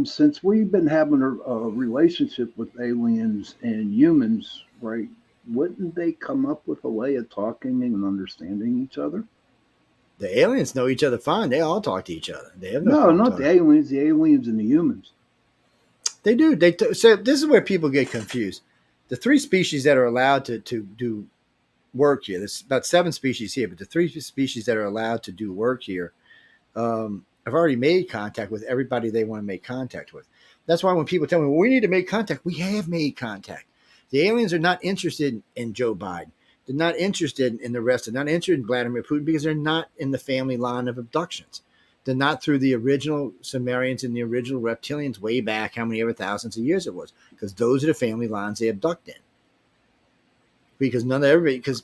Since we've been having a relationship with aliens and humans, right? Wouldn't they come up with a way of talking and understanding each other? the aliens know each other fine. They all talk to each other. They have no No, problem not talking. the aliens and the humans. They do. So this is where people get confused. The three species that are allowed to do work here, there's about 7 species here, but the 3 species that are allowed to do work here have already made contact with everybody they want to make contact with. That's why when people tell me, well, we need to make contact, we have made contact. The aliens are not interested in Joe Biden. They're not interested in the rest. They're not interested in Vladimir Putin because they're not in the family line of abductions. They're not through the original Sumerians and the original reptilians way back, how many ever thousands of years it was, because those are the family lines they abduct in. Because because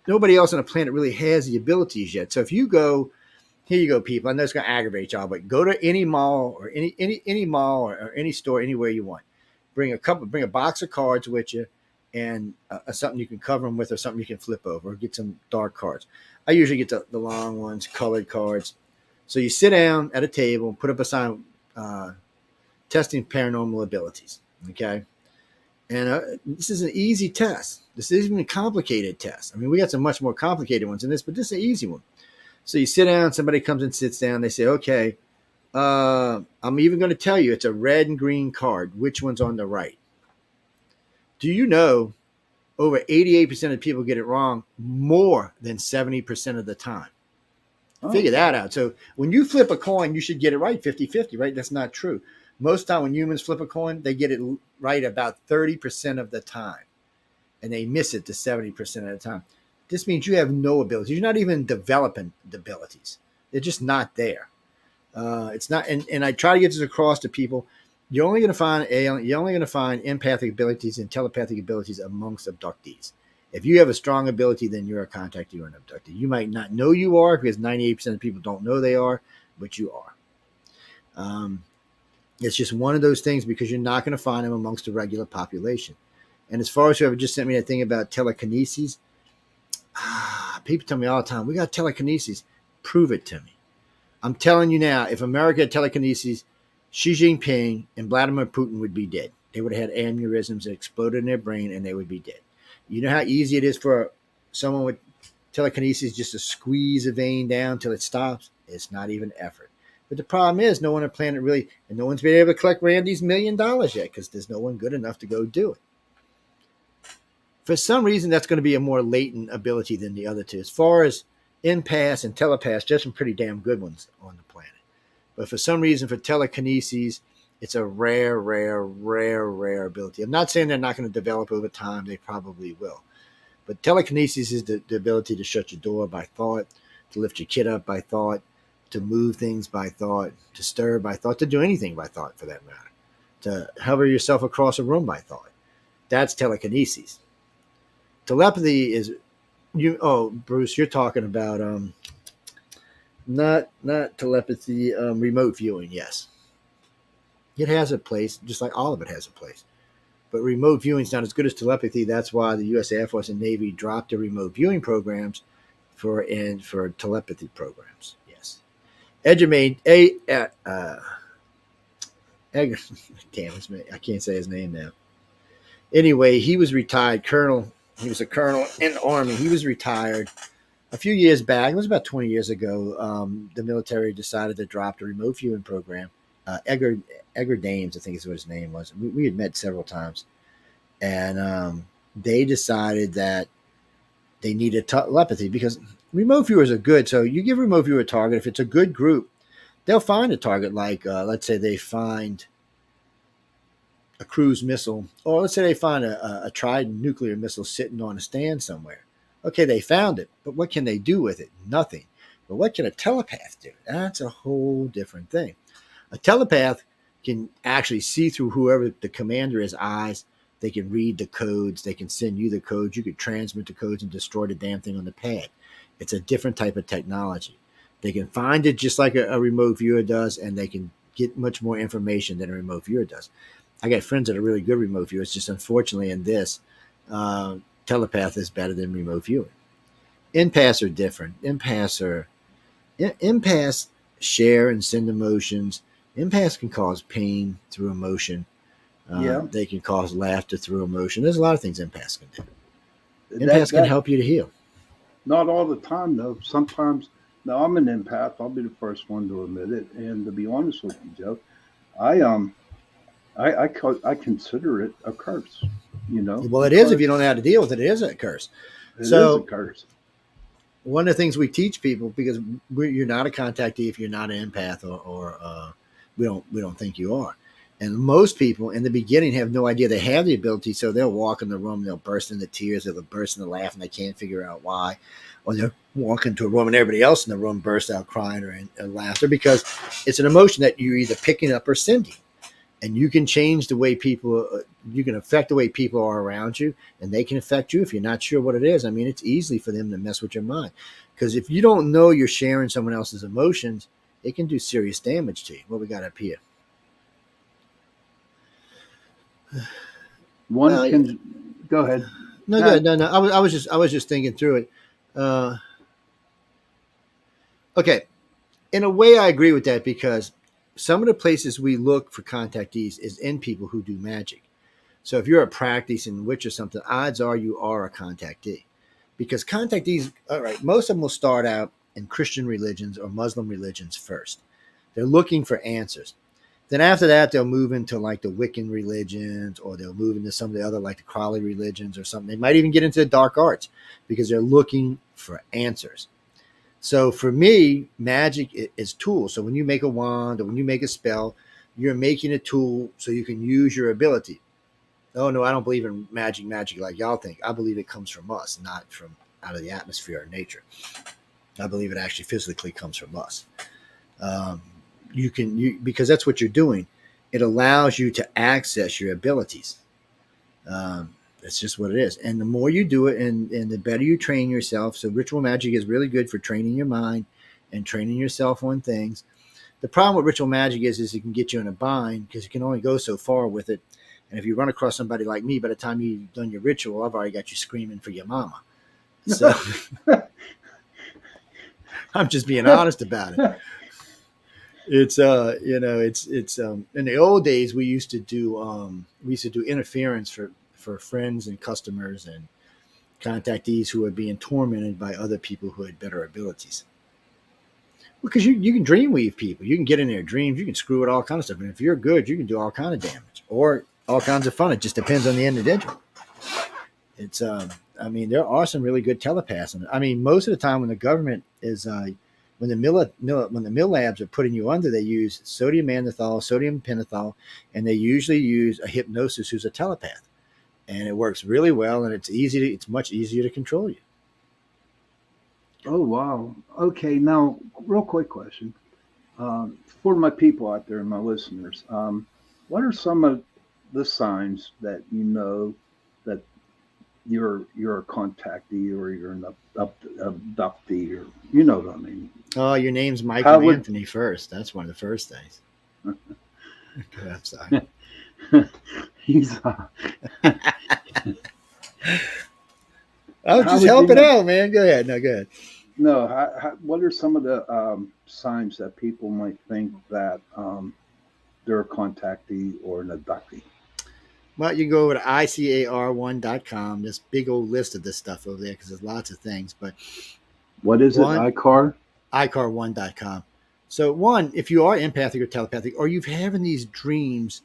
nobody else on the planet really has the abilities yet. So if you go, here you go, people. I know it's going to aggravate y'all, but go to any mall or any mall or any store, anywhere you want. Bring a box of cards with you, and something you can cover them with, or something you can flip over. Or get some dark cards. I usually get the long ones, colored cards. So you sit down at a table, put up a sign, testing paranormal abilities. Okay, and this is an easy test. This isn't even a complicated test. I mean, we got some much more complicated ones than this, but this is an easy one. So you sit down, somebody comes and sits down. They say, okay, I'm even going to tell you it's a red and green card. Which one's on the right? Do you know over 88% of people get it wrong more than 70% of the time? Oh. Figure that out. So when you flip a coin, you should get it right 50-50, right? That's not true. Most time when humans flip a coin, they get it right about 30% of the time. And they miss it to 70% of the time. This means you have no abilities. You're not even developing the abilities. They're just not there. It's not, and I try to get this across to people. You're only going to find empathic abilities and telepathic abilities amongst abductees. If you have a strong ability, then you're a contactee, you're an abductee. You might not know you are, because 98% of people don't know they are, but you are. It's just one of those things, because you're not going to find them amongst the regular population. And as far as whoever just sent me that thing about telekinesis, people tell me all the time, we got telekinesis. Prove it to me. I'm telling you now, if America had telekinesis, Xi Jinping and Vladimir Putin would be dead. They would have had aneurysms that exploded in their brain, and they would be dead. You know how easy it is for someone with telekinesis just to squeeze a vein down till it stops? It's not even effort. But the problem is, no one on the planet really, and no one's been able to collect Randy's $1 million yet, because there's no one good enough to go do it. For some reason, that's going to be a more latent ability than the other two. As far as empaths and telepaths, there's some pretty damn good ones on the planet. But for some reason, for telekinesis, it's a rare ability. I'm not saying they're not going to develop over time. They probably will. But telekinesis is the ability to shut your door by thought, to lift your kid up by thought, to move things by thought, to stir by thought, to do anything by thought for that matter, to hover yourself across a room by thought. That's telekinesis. Telepathy is Bruce, you're talking about not telepathy, remote viewing. Yes, it has a place, just like all of it has a place. But remote viewing is not as good as telepathy. That's why the U.S. Air Force and Navy dropped the remote viewing programs for telepathy programs. Yes, Edgar, damn it, I can't say his name now. Anyway, he was retired colonel. He was a colonel in the Army. He was retired a few years back. It was about 20 years ago. The military decided to drop the remote viewing program. Edgar Dames, I think is what his name was. We had met several times. And they decided that they needed telepathy, because remote viewers are good. So you give remote viewer a target. If it's a good group, they'll find a target. Like, let's say they find a cruise missile, or let's say they find a Trident nuclear missile sitting on a stand somewhere. Okay, they found it, but what can they do with it? Nothing. But what can a telepath do? That's a whole different thing. A telepath can actually see through whoever the commander is eyes. They can read the codes. They can send you the codes. You could transmit the codes and destroy the damn thing on the pad. It's a different type of technology. They can find it just like a remote viewer does, and they can get much more information than a remote viewer does. I got friends that are really good remote viewers. Just unfortunately in this, telepath is better than remote viewing. Empaths are different. Empaths are Empaths share and send emotions. Empaths can cause pain through emotion. Yeah, They can cause laughter through emotion. There's a lot of things empaths can do. that Empaths can that help you to heal. not all the time though. Sometimes, now I'm an empath. I'll be the first one to admit it. And to be honest with you, Joe, I I consider it a curse. You know, Well, it is if because you don't know how to deal with it. It is a curse. it is a So curse. one of the things we teach people, because you're not a contactee if you're not an empath, or we don't think you are. And most people in the beginning have no idea they have the ability, so they'll walk in the room, they'll burst into tears, or they'll burst into laugh, and they can't figure out why. Or they'll walk into a room and everybody else in the room bursts out crying or in laughter, because it's an emotion that you're either picking up or sending. And you can change the way people, you can affect the way people are around you, and they can affect you if you're not sure what it is. I mean, it's easy for them to mess with your mind, because if you don't know you're sharing someone else's emotions, it can do serious damage to you. What we got up here? One Well, can go ahead. no, good, no. I was just thinking through it. Uh, okay, in a way, I agree with that, because some of the places we look for contactees is in people who do magic. So if you're a practicing witch or something, odds are you are a contactee, because contactees, all right, most of them will start out in Christian religions or Muslim religions first. They're looking for answers. Then after that, they'll move into like the Wiccan religions, or they'll move into some of the other, like the Crowley religions or something. They might even get into the dark arts because they're looking for answers. So for me, magic is tools. So when you make a wand or when you make a spell, you're making a tool so you can use your ability. Oh no, I don't believe in magic like y'all think. I believe it comes from us, not from out of the atmosphere or nature. I believe it actually physically comes from us. Um, because that's what you're doing. It allows you to access your abilities. That's just what it is. And the more you do it, and the better you train yourself. So ritual magic is really good for training your mind and training yourself on things. The problem with ritual magic is it can get you in a bind, because you can only go so far with it. And if you run across somebody like me, by the time you've done your ritual, I've already got you screaming for your mama. So I'm just being honest about it. It's in the old days we used to do interference for friends and customers and contactees who were being tormented by other people who had better abilities. Because you can dream weave people. You can get in their dreams. You can screw with all kinds of stuff. And if you're good, you can do all kind of damage or all kinds of fun. It just depends on the individual. It's I mean, there are some really good telepaths. I mean, most of the time when the government is when the mill labs are putting you under, they use sodium mannitol, sodium pentothal, and they usually use a hypnosis who's a telepath, and it works really well. And it's much easier to control you. Oh wow. Okay, now real quick question for my people out there and my listeners. What are some of the signs that you know that you're a contactee or you're an abductee, or you know what I mean? Oh, your name's How Michael would Anthony first. That's one of the first things. I'm sorry. he's I was how just would you helping know? out, man. Go ahead. No, go ahead. No, what are some of the signs that people might think that they're a contactee or an abductee? Well, you can go over to icar1.com. There's a big old list of this stuff over there because there's lots of things. But What is it? one, ICAR? icar1.com. So one, if you are empathic or telepathic, or you're having these dreams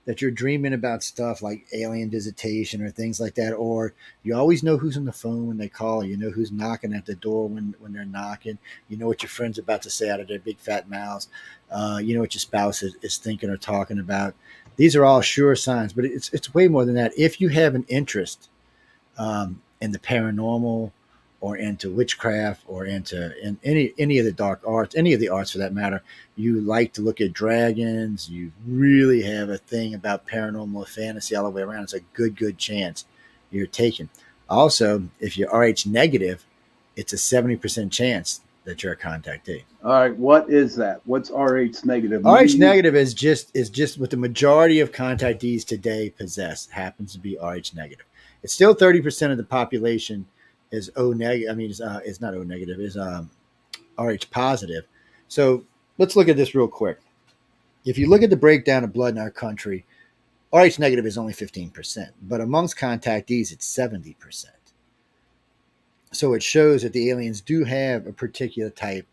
that you're dreaming about stuff like alien visitation or things like that, or you always know who's on the phone when they call, you know who's knocking at the door when they're knocking, you know what your friend's about to say out of their big fat mouths, you know what your spouse is thinking or talking about. These are all sure signs, but it's way more than that. If you have an interest in the paranormal, or into witchcraft, or in any of the dark arts, any of the arts for that matter, you like to look at dragons, you really have a thing about paranormal fantasy all the way around, it's a good chance you're taken. Also, if you're RH negative, it's a 70% chance that you're a contactee. All right, what is that? What's RH negative? RH negative is just what the majority of contactees today possess, happens to be RH negative. It's still 30% of the population is O negative. I mean, it's not O negative. Is Rh positive. So let's look at this real quick. If you look at the breakdown of blood in our country, Rh negative is only 15%, but amongst contactees, it's 70%. So it shows that the aliens do have a particular type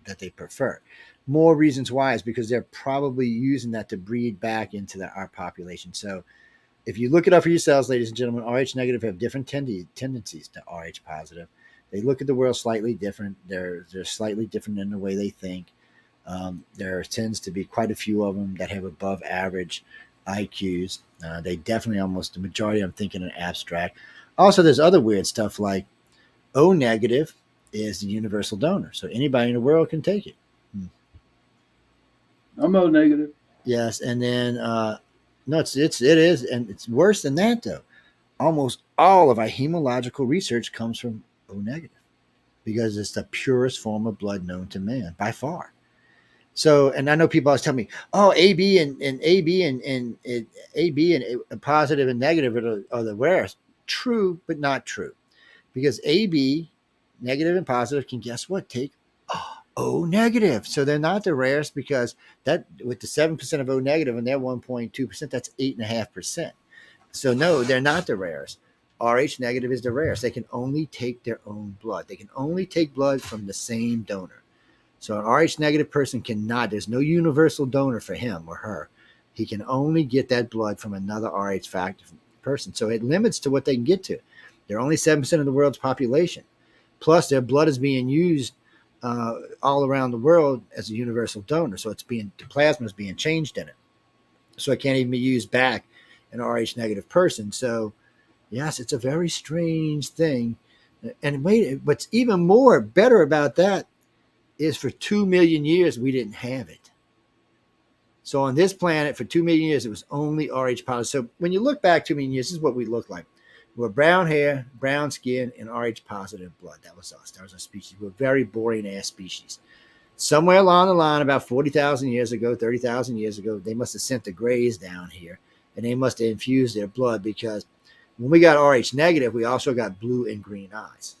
that they prefer. More reasons why is because they're probably using that to breed back into our population. So if you look it up for yourselves, ladies and gentlemen, Rh negative have different tendencies to Rh positive. They look at the world slightly different. They're slightly different in the way they think. There tends to be quite a few of them that have above average IQs. They definitely, almost the majority, I'm thinking in abstract. Also, there's other weird stuff like O negative is the universal donor. So anybody in the world can take it. I'm O negative. Yes. And then, no, it is. And it's worse than that, though. Almost all of our hematological research comes from O negative because it's the purest form of blood known to man by far. So, and I know people always tell me, "Oh, AB and AB and AB and positive and negative are the rarest." True, but not true, because AB, negative and positive, can, guess what, take O negative. So they're not the rarest, because that, with the 7% of O negative and their 1.2%, that's 8.5%. So no, they're not the rarest. Rh negative is the rarest. They can only take their own blood. They can only take blood from the same donor. So an Rh negative person cannot, there's no universal donor for him or her. He can only get that blood from another Rh factor person. So it limits to what they can get to. They're only 7% of the world's population. Plus their blood is being used all around the world as a universal donor. So the plasma is being changed in it. So it can't even be used back in an Rh negative person. So yes, it's a very strange thing. And wait, what's even more better about that is for 2 million years, we didn't have it. So on this planet, for 2 million years, it was only Rh positive. So when you look back 2 million years, this is what we look like. We're brown hair, brown skin, and Rh positive blood. That was us. That was our species. We're a very boring ass species. Somewhere along the line, about 40,000 years ago, 30,000 years ago, they must have sent the Greys down here, and they must have infused their blood, because when we got Rh negative, we also got blue and green eyes.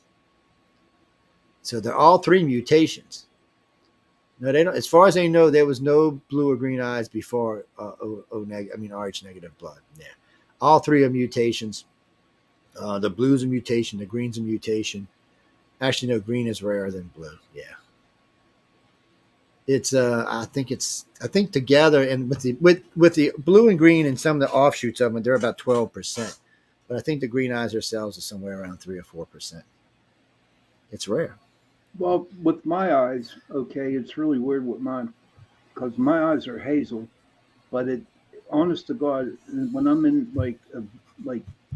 So they're all three mutations. No, they don't. As far as they know, there was no blue or green eyes before Rh negative blood. Yeah, all three are mutations. The blue's a mutation. The green's a mutation. Actually, no, green is rarer than blue. Yeah, it's. I think together, and with the blue and green and some of the offshoots of them, they're about 12%. But I think the green eyes themselves are somewhere around 3 or 4%. It's rare. Well, with my eyes, okay, it's really weird with mine, because my eyes are hazel, but honest to God, when I'm in like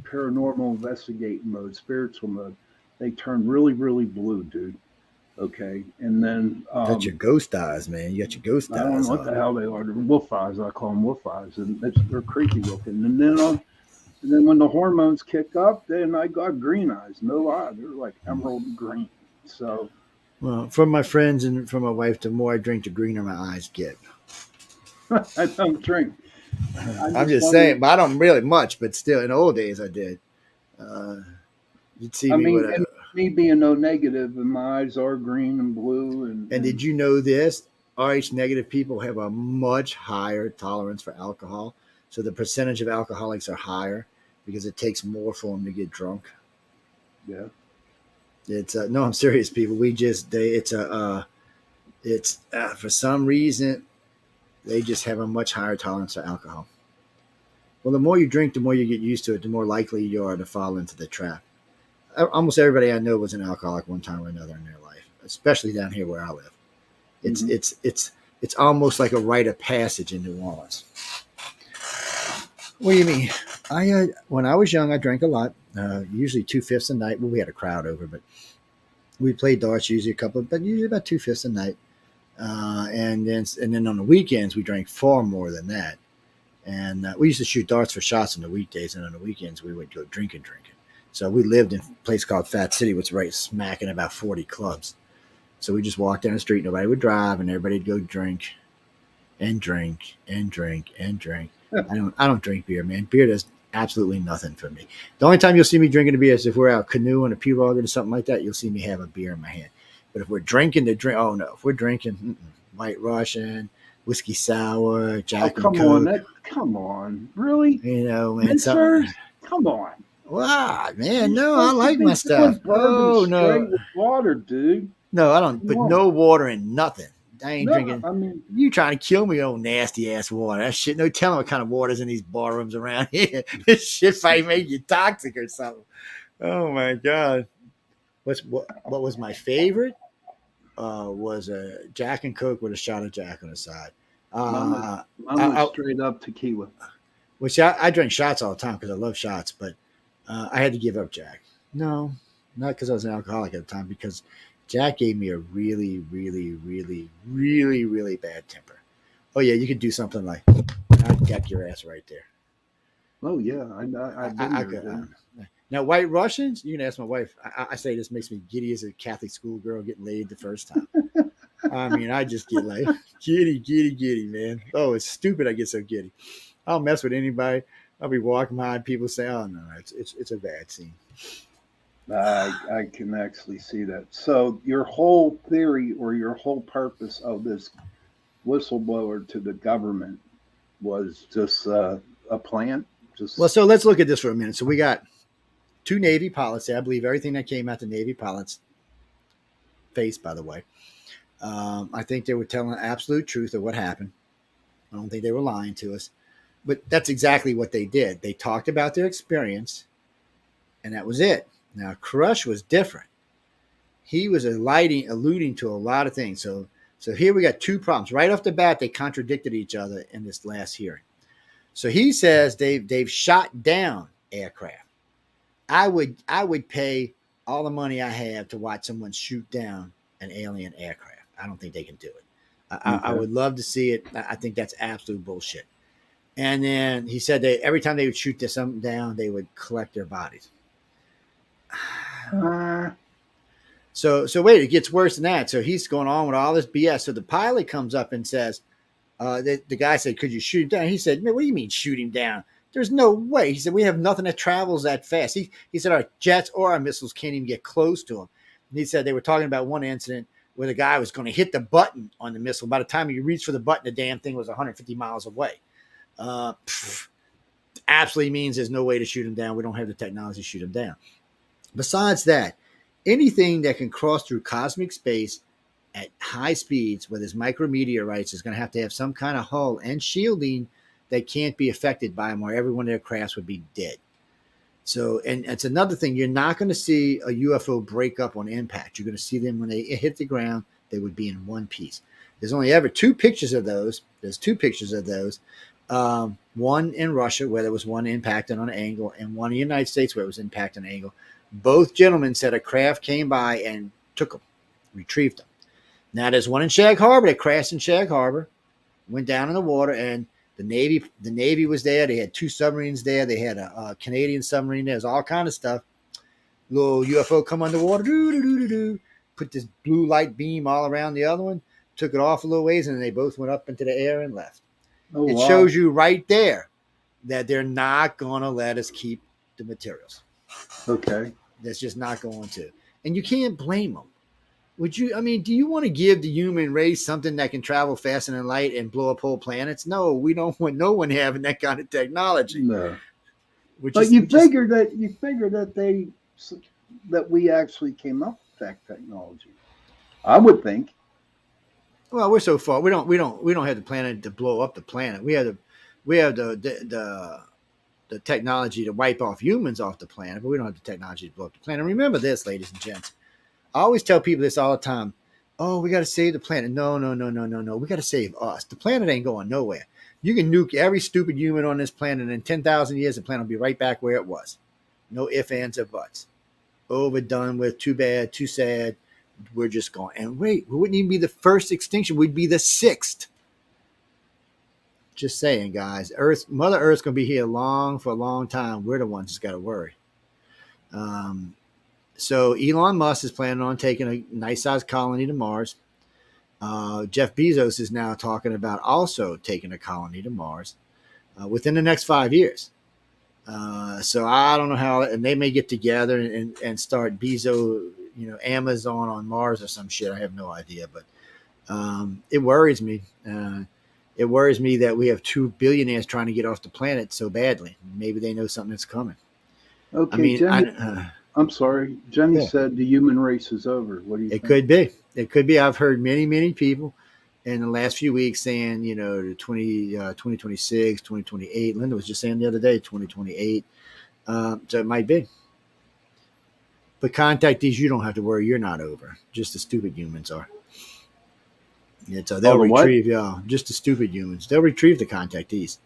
paranormal investigating mode, spiritual mode, they turn really, really blue, dude. Okay, and then That's your ghost eyes, man. You got your ghost eyes. I don't know what the hell they are. They're wolf eyes. I call them wolf eyes, and they're creepy looking. And then when the hormones kick up, then I got green eyes. No lie, they're like emerald green. So. Well, from my friends and from my wife, the more I drink, the greener my eyes get. I don't drink. I'm just saying, but I don't really much. But still, in the old days, I did. You'd see me with me being O negative, and my eyes are green and blue. And did you know this? Rh negative people have a much higher tolerance for alcohol. So the percentage of alcoholics are higher because it takes more for them to get drunk. Yeah. It's no, I'm serious, people. For some reason, they just have a much higher tolerance for alcohol. Well, the more you drink, the more you get used to it, the more likely you are to fall into the trap. Almost everybody I know was an alcoholic one time or another in their life, especially down here where I live. It's almost like a rite of passage in New Orleans. What do you mean? When I was young, I drank a lot. Usually 2/5 a night. Well, we had a crowd over, but we played darts usually but usually about 2/5 a night. And then on the weekends we drank far more than that. And we used to shoot darts for shots on the weekdays, and on the weekends we would go drinking. So we lived in a place called Fat City, which is right smack in about 40 clubs. So we just walked down the street. Nobody would drive, and everybody'd go drink and drink and drink and drink. I don't drink beer, man. Beer does absolutely nothing for me. The only time you'll see me drinking a beer is if we're out canoeing a pirogue or something like that. You'll see me have a beer in my hand. But if we're drinking to drink, oh no, if we're drinking White Russian, whiskey sour, Oh, Jack and come on. Coke, Come on. Really? you know, man, something. Mincers? Come on. Wow, man, You're no, I supposed to like be my stuff. doing bourbon Oh no, straight with water, dude. no, I don't Come put on. no water in nothing. I ain't No, drinking. I mean, You trying to kill me, old nasty ass water. That shit, no telling what kind of water's in these bar rooms around here. This shit might make you toxic or something. Oh my god. What was my favorite? Was a Jack and Coke with a shot of Jack on the side. mine was, Uh, mine was straight up tequila. which I drink shots all the time because I love shots, but I had to give up Jack. No, not because I was an alcoholic at the time, because Jack gave me a really, really, really, really, really bad temper. Oh yeah, you could do something like I'd deck your ass right there. Oh, yeah. I've been there. Dude. Now, White Russians, you can ask my wife. I say this makes me giddy as a Catholic schoolgirl getting laid the first time. I mean, I just get like giddy, man. Oh, it's stupid. I get so giddy. I'll mess with anybody. I'll be walking behind people say, "Oh no, it's a bad scene." I can actually see that. So your whole theory or your whole purpose of this whistleblower to the government was just a plant? Just Well, so let's look at this for a minute. So we got 2 Navy pilots. I believe everything that came out the Navy pilots' face, by the way. I think they were telling the absolute truth of what happened. I don't think they were lying to us. But that's exactly what they did. They talked about their experience, and that was it. Now, Crush was different. He was alluding to a lot of things. So here we got 2 problems. Right off the bat, they contradicted each other in this last hearing. So he says they've shot down aircraft. I would pay all the money I have to watch someone shoot down an alien aircraft. I don't think they can do it. I would love to see it. I think that's absolute bullshit. And then he said every time they would shoot something down, they would collect their bodies. So wait, it gets worse than that. So he's going on with all this BS. So the pilot comes up and says, the guy said, "Could you shoot him down?" He said, "Man, what do you mean shoot him down? There's no way." He said, "We have nothing that travels that fast." He said, "Our jets or our missiles can't even get close to him." And he said they were talking about one incident where the guy was going to hit the button on the missile. By the time he reached for the button, the damn thing was 150 miles away. Absolutely means there's no way to shoot him down. We don't have the technology to shoot him down. Besides that, anything that can cross through cosmic space at high speeds where there's micrometeorites is going to have some kind of hull and shielding that can't be affected by them, or every one of their crafts would be dead. So, and it's another thing, you're not going to see a UFO break up on impact. You're going to see them when they hit the ground, they would be in one piece. There's only ever 2 pictures of those. There's 2 pictures of those. One in Russia where there was one impacted on an angle, and one in the United States where it was impacted on an angle. Both gentlemen said a craft came by and took them, retrieved them. Now there's one in Shag Harbor that crashed in Shag Harbor, went down in the water, and the Navy was there. They had 2 submarines there. They had a Canadian submarine there. There's all kind of stuff. Little UFO come underwater, put this blue light beam all around the other one, took it off a little ways, and they both went up into the air and left. Oh, it wow. shows you right there that they're not going to let us keep the materials. Okay. That's just not going to. And you can't blame them. Would you? I mean, do you want to give the human race something that can travel faster than light and blow up whole planets? No, we don't want no one having that kind of technology. No. But you figure that we actually came up with that technology. I would think. Well, we're so far. We don't have the planet to blow up the planet. We have the technology to wipe off humans off the planet, but we don't have the technology to blow up the planet. Remember this, ladies and gents. I always tell people this all the time. Oh, we got to save the planet. No. We got to save us. The planet ain't going nowhere. You can nuke every stupid human on this planet, and in 10,000 years, the planet will be right back where it was. No ifs, ands, or buts. Overdone with, too bad, too sad. We're just gone. And wait, we wouldn't even be the first extinction. We'd be the 6th. Just saying, guys. Mother Earth's going to be here for a long time. We're the ones that's got to worry. So Elon Musk is planning on taking a nice-sized colony to Mars. Jeff Bezos is now talking about also taking a colony to Mars within the next 5 years. So I don't know how, and they may get together and start Bezos Amazon on Mars or some shit. I have no idea, but it worries me. It worries me that we have 2 billionaires trying to get off the planet so badly. Maybe they know something that's coming. I Okay, mean, Jenny. I'm sorry. Jenny yeah. said the human race is over. What do you It think? could be. It could be. I've heard many people in the last few weeks saying, the 2026, 2028. Linda was just saying the other day, 2028. So it might be. But contactees, you don't have to worry. You're not over. Just the stupid humans are. So they'll the what? retrieve y'all. Just the stupid humans. They'll retrieve the contactees.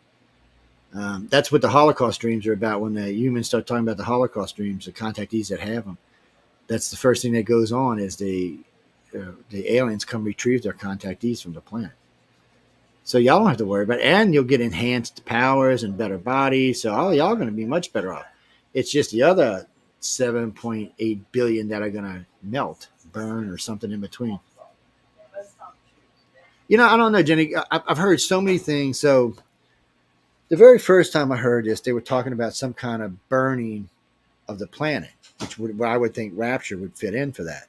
That's what the Holocaust dreams are about. When the humans start talking about the Holocaust dreams, the contactees that have them, that's the first thing that goes on is the aliens come retrieve their contactees from the planet. So y'all don't have to worry about it. And you'll get enhanced powers and better bodies. So all y'all going to be much better off. It's just the other 7.8 billion that are going to melt, burn, or something in between. I don't know, Jenny. I've heard so many things. So the very first time I heard this, they were talking about some kind of burning of the planet, where I would think rapture would fit in for that.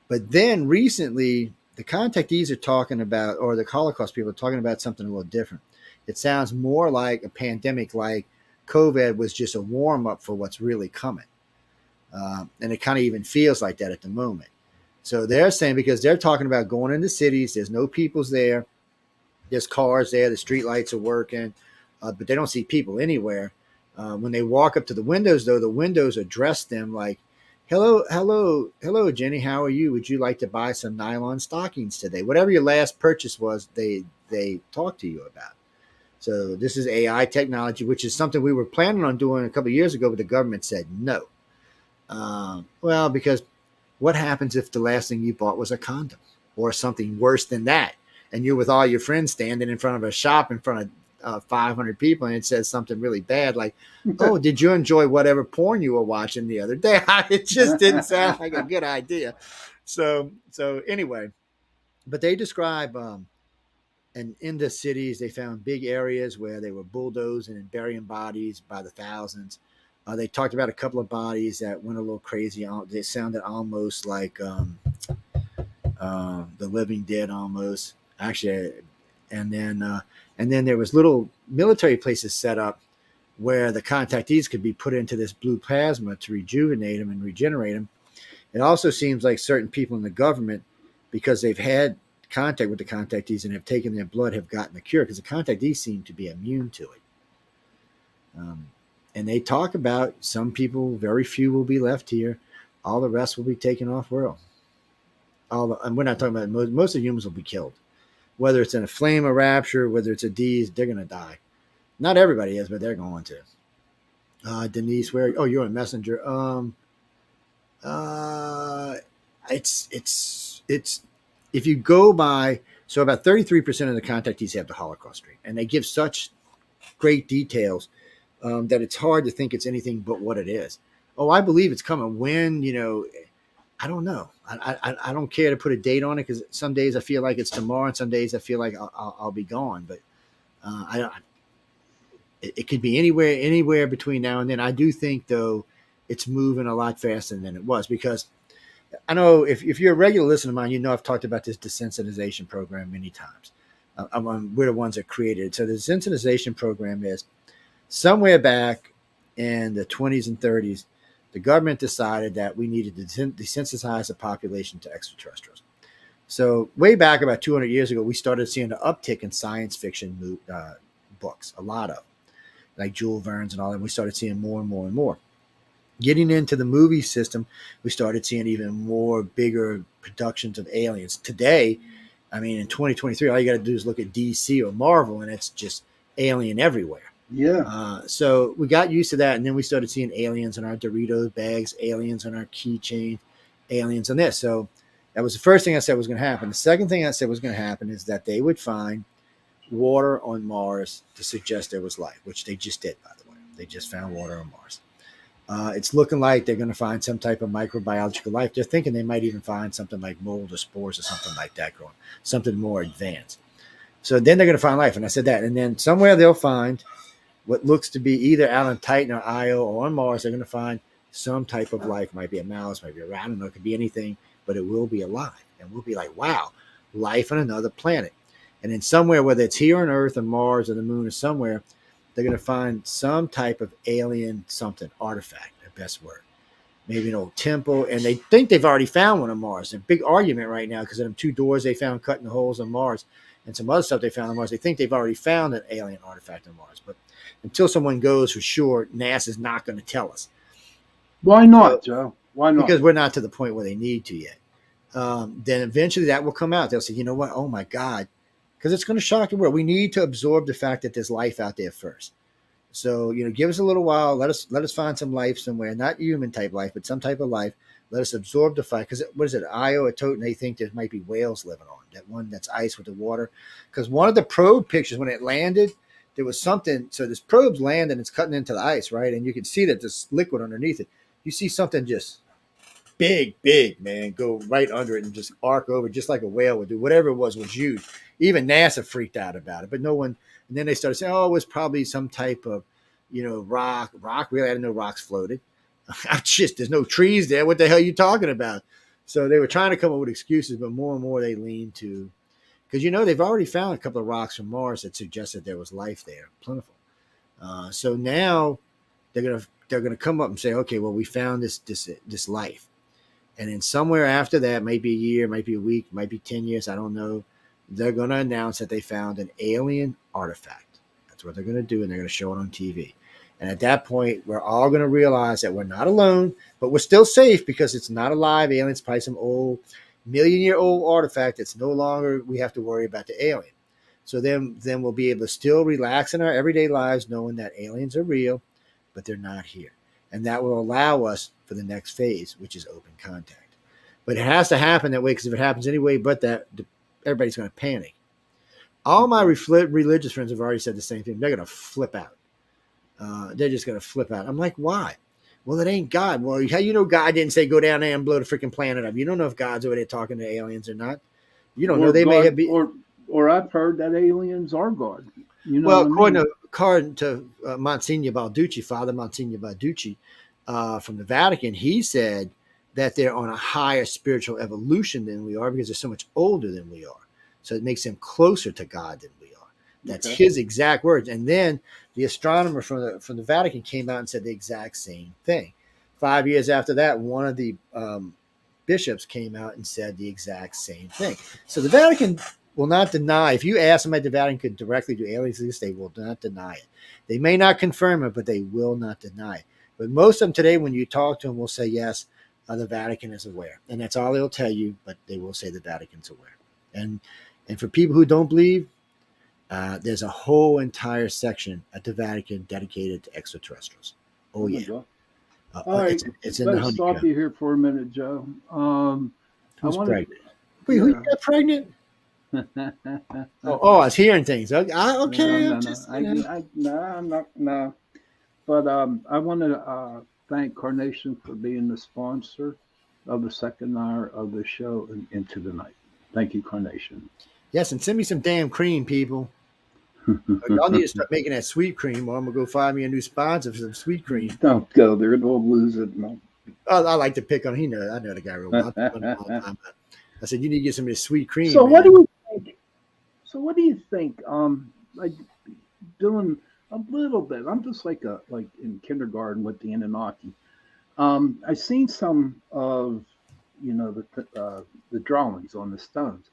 But then recently, the contactees are talking about, or the Holocaust people are talking about something a little different. It sounds more like a pandemic, like COVID was just a warm up for what's really coming. And it kind of even feels like that at the moment. So they're saying, because they're talking about going into cities, there's no peoples there. There's cars there. The street lights are working, but they don't see people anywhere. When they walk up to the windows, though, the windows address them like, hello, Jenny, how are you? Would you like to buy some nylon stockings today? Whatever your last purchase was, they talk to you about. So this is AI technology, which is something we were planning on doing a couple of years ago, but the government said no. Well, because what happens if the last thing you bought was a condom or something worse than that? And you're with all your friends standing in front of a shop in front of 500 people, and it says something really bad like, oh, did you enjoy whatever porn you were watching the other day? It just didn't sound like a good idea. So anyway, but they describe, and in the cities, they found big areas where they were bulldozing and burying bodies by the thousands. They talked about a couple of bodies that went a little crazy. They sounded almost like the living dead almost. Actually, and then there was little military places set up where the contactees could be put into this blue plasma to rejuvenate them and regenerate them. It also seems like certain people in the government, because they've had contact with the contactees and have taken their blood, have gotten the cure, because the contactees seem to be immune to it. And they talk about some people, very few will be left here. All the rest will be taken off world. And we're not talking about most of the humans will be killed. Whether it's in a flame of rapture, whether it's a D's, they're going to die. Not everybody is, but they're going to. Denise, you're a messenger. It's if you go by, so about 33% of the contactees have the Holocaust dream, and they give such great details that it's hard to think it's anything but what it is. Oh, I believe it's coming. When, I don't know. I don't care to put a date on it, because some days I feel like it's tomorrow, and some days I feel like I'll be gone. But it could be anywhere between now and then. I do think, though, it's moving a lot faster than it was, because I know if you're a regular listener of mine, I've talked about this desensitization program many times. We're the ones that created it. So the desensitization program is somewhere back in the 20s and 30s, the government decided that we needed to desensitize the population to extraterrestrials. So way back about 200 years ago, we started seeing an uptick in science fiction books, a lot of them, like Jules Verne's and all that. We started seeing more and more and more. Getting into the movie system, we started seeing even more bigger productions of aliens. Today, in 2023, all you got to do is look at DC or Marvel, and it's just alien everywhere. Yeah. So we got used to that, and then we started seeing aliens in our Doritos bags, aliens on our keychain, aliens on this. So that was the first thing I said was going to happen. The second thing I said was going to happen is that they would find water on Mars to suggest there was life, which they just did, by the way. They just found water on Mars. It's looking like they're going to find some type of microbiological life. They're thinking they might even find something like mold or spores or something like that growing, something more advanced. So then they're going to find life. And I said that. And then somewhere they'll find what looks to be either out on Titan or Io or on Mars, they're going to find some type of life. Might be a mouse, might be a rat, I don't know, it could be anything, but it will be alive. And we'll be like, wow, life on another planet. And then somewhere, whether it's here on Earth or Mars or the moon or somewhere, they're going to find some type of alien something, artifact, the best word. Maybe an old temple. And they think they've already found one on Mars. There's a big argument right now because of them 2 doors they found cut in the holes on Mars and some other stuff they found on Mars. They think they've already found an alien artifact on Mars. But until someone goes for sure, NASA's not going to tell us. Why not, Joe? Why not? Because we're not to the point where they need to yet. Then eventually that will come out. They'll say, you know what? Oh my God. Because it's going to shock the world. We need to absorb the fact that there's life out there first. So, give us a little while. Let us find some life somewhere, not human type life, but some type of life. Let us absorb the fact. Because what is it? Io or Toten, they think there might be whales living on that one that's ice with the water. Because one of the probe pictures when it landed, there was something. So this probe's landing, it's cutting into the ice, right? And you can see that there's liquid underneath it. You see something just big, man, go right under it and just arc over, just like a whale would do. Whatever it was huge. Even NASA freaked out about it, but no one. And then they started saying, "Oh, it was probably some type of, rock. Really, I didn't know rocks floated. There's no trees there. What the hell are you talking about?" So they were trying to come up with excuses, but more and more they leaned to, because they've already found a couple of rocks from Mars that suggested there was life there, plentiful. So now they're gonna come up and say, "Okay, well, we found this life." And then somewhere after that, might be a year, might be a week, might be 10 years, I don't know, they're going to announce that they found an alien artifact. That's what they're going to do, and they're going to show it on TV. And at that point, we're all going to realize that we're not alone, but we're still safe because it's not a live alien. It's probably some old, million-year-old artifact that's no longer, we have to worry about the alien. So then we'll be able to still relax in our everyday lives knowing that aliens are real, but they're not here. And that will allow us for the next phase, which is open contact. But it has to happen that way, because if it happens anyway, but that, everybody's going to panic. All my religious friends have already said the same thing. They're going to flip out. They're just going to flip out. I'm like, why? Well, it ain't God. Well, how you know God didn't say go down there and blow the freaking planet up? You don't know if God's over there talking to aliens or not. You don't know. They may have been. Or I've heard that aliens are God. Well, according to Monsignor Balducci, Father Monsignor Balducci, from the Vatican, he said that they're on a higher spiritual evolution than we are because they're so much older than we are. So it makes them closer to God than we are. That's his exact words. And then the astronomer from the Vatican came out and said the exact same thing. 5 years after that, one of the bishops came out and said the exact same thing. So the Vatican will not deny. If you ask them at the Vatican could directly do aliens, they will not deny it. They may not confirm it, but they will not deny it. But most of them today, when you talk to them, will say, yes, the Vatican is aware. And that's all they'll tell you, but they will say the Vatican's aware. And for people who don't believe, there's a whole entire section at the Vatican dedicated to extraterrestrials. Oh, yeah. All right. It's in the honeycomb. Stop you here for a minute, Joe. Who's pregnant? Wait, who got pregnant? I was hearing things. Okay. No. But I want to thank Carnation for being the sponsor of the second hour of the show and Into the Night. Thank you, Carnation. Yes, and send me some damn cream, people. Y'all need to start making that sweet cream, or I'm going to go find me a new sponsor for some sweet cream. Don't go there. They'll lose it. No. I like to pick on him. I know the guy real well. I said, you need to get some of this sweet cream. So what do you think? Like doing a little bit. I'm just like in kindergarten with the Anunnaki. I've seen some of the drawings on the stones,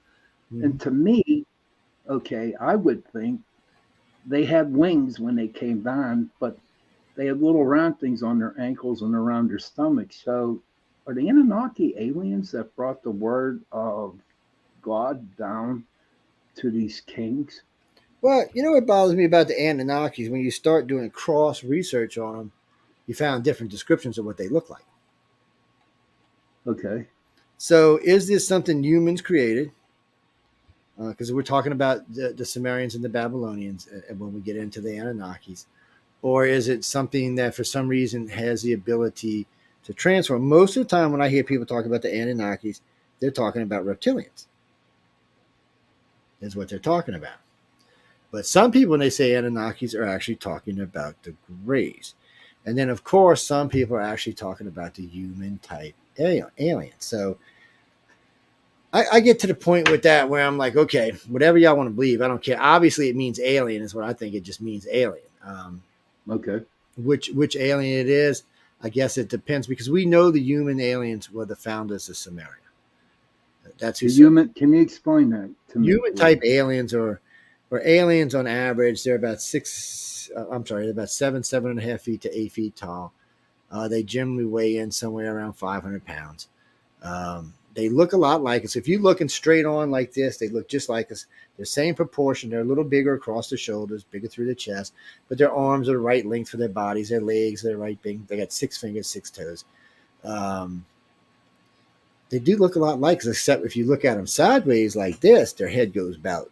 and to me, I would think they had wings when they came down, but they had little round things on their ankles and around their stomachs. So, are the Anunnaki aliens that brought the word of God down to these kings? Well, what bothers me about the Anunnakis, when you start doing cross research on them, you found different descriptions of what they look like. Okay. So is this something humans created? Because we're talking about the Sumerians and the Babylonians when we get into the Anunnakis. Or is it something that for some reason has the ability to transform? Most of the time when I hear people talk about the Anunnakis, they're talking about reptilians. Is what they're talking about. But some people, when they say Anunnakis, are actually talking about the Greys. And then, of course, some people are actually talking about the human type alien. So I get to the point with that where I'm like, okay, whatever y'all want to believe, I don't care. Obviously, it means alien is what I think. It just means alien. Okay. Which alien it is, I guess it depends, because we know the human aliens were the founders of Samaria. That's who. The human. Can you explain that to me, Human please? type aliens or aliens on average, they're about they're about 7.5 feet to 8 feet tall. They generally weigh in somewhere around 500 pounds. They look a lot like us. If you're looking straight on like this, they look just like us. They're same proportion. They're a little bigger across the shoulders, bigger through the chest, but their arms are the right length for their bodies. Their legs are the right big. They got 6 fingers, 6 toes. They do look a lot like us, except if you look at them sideways like this, their head goes about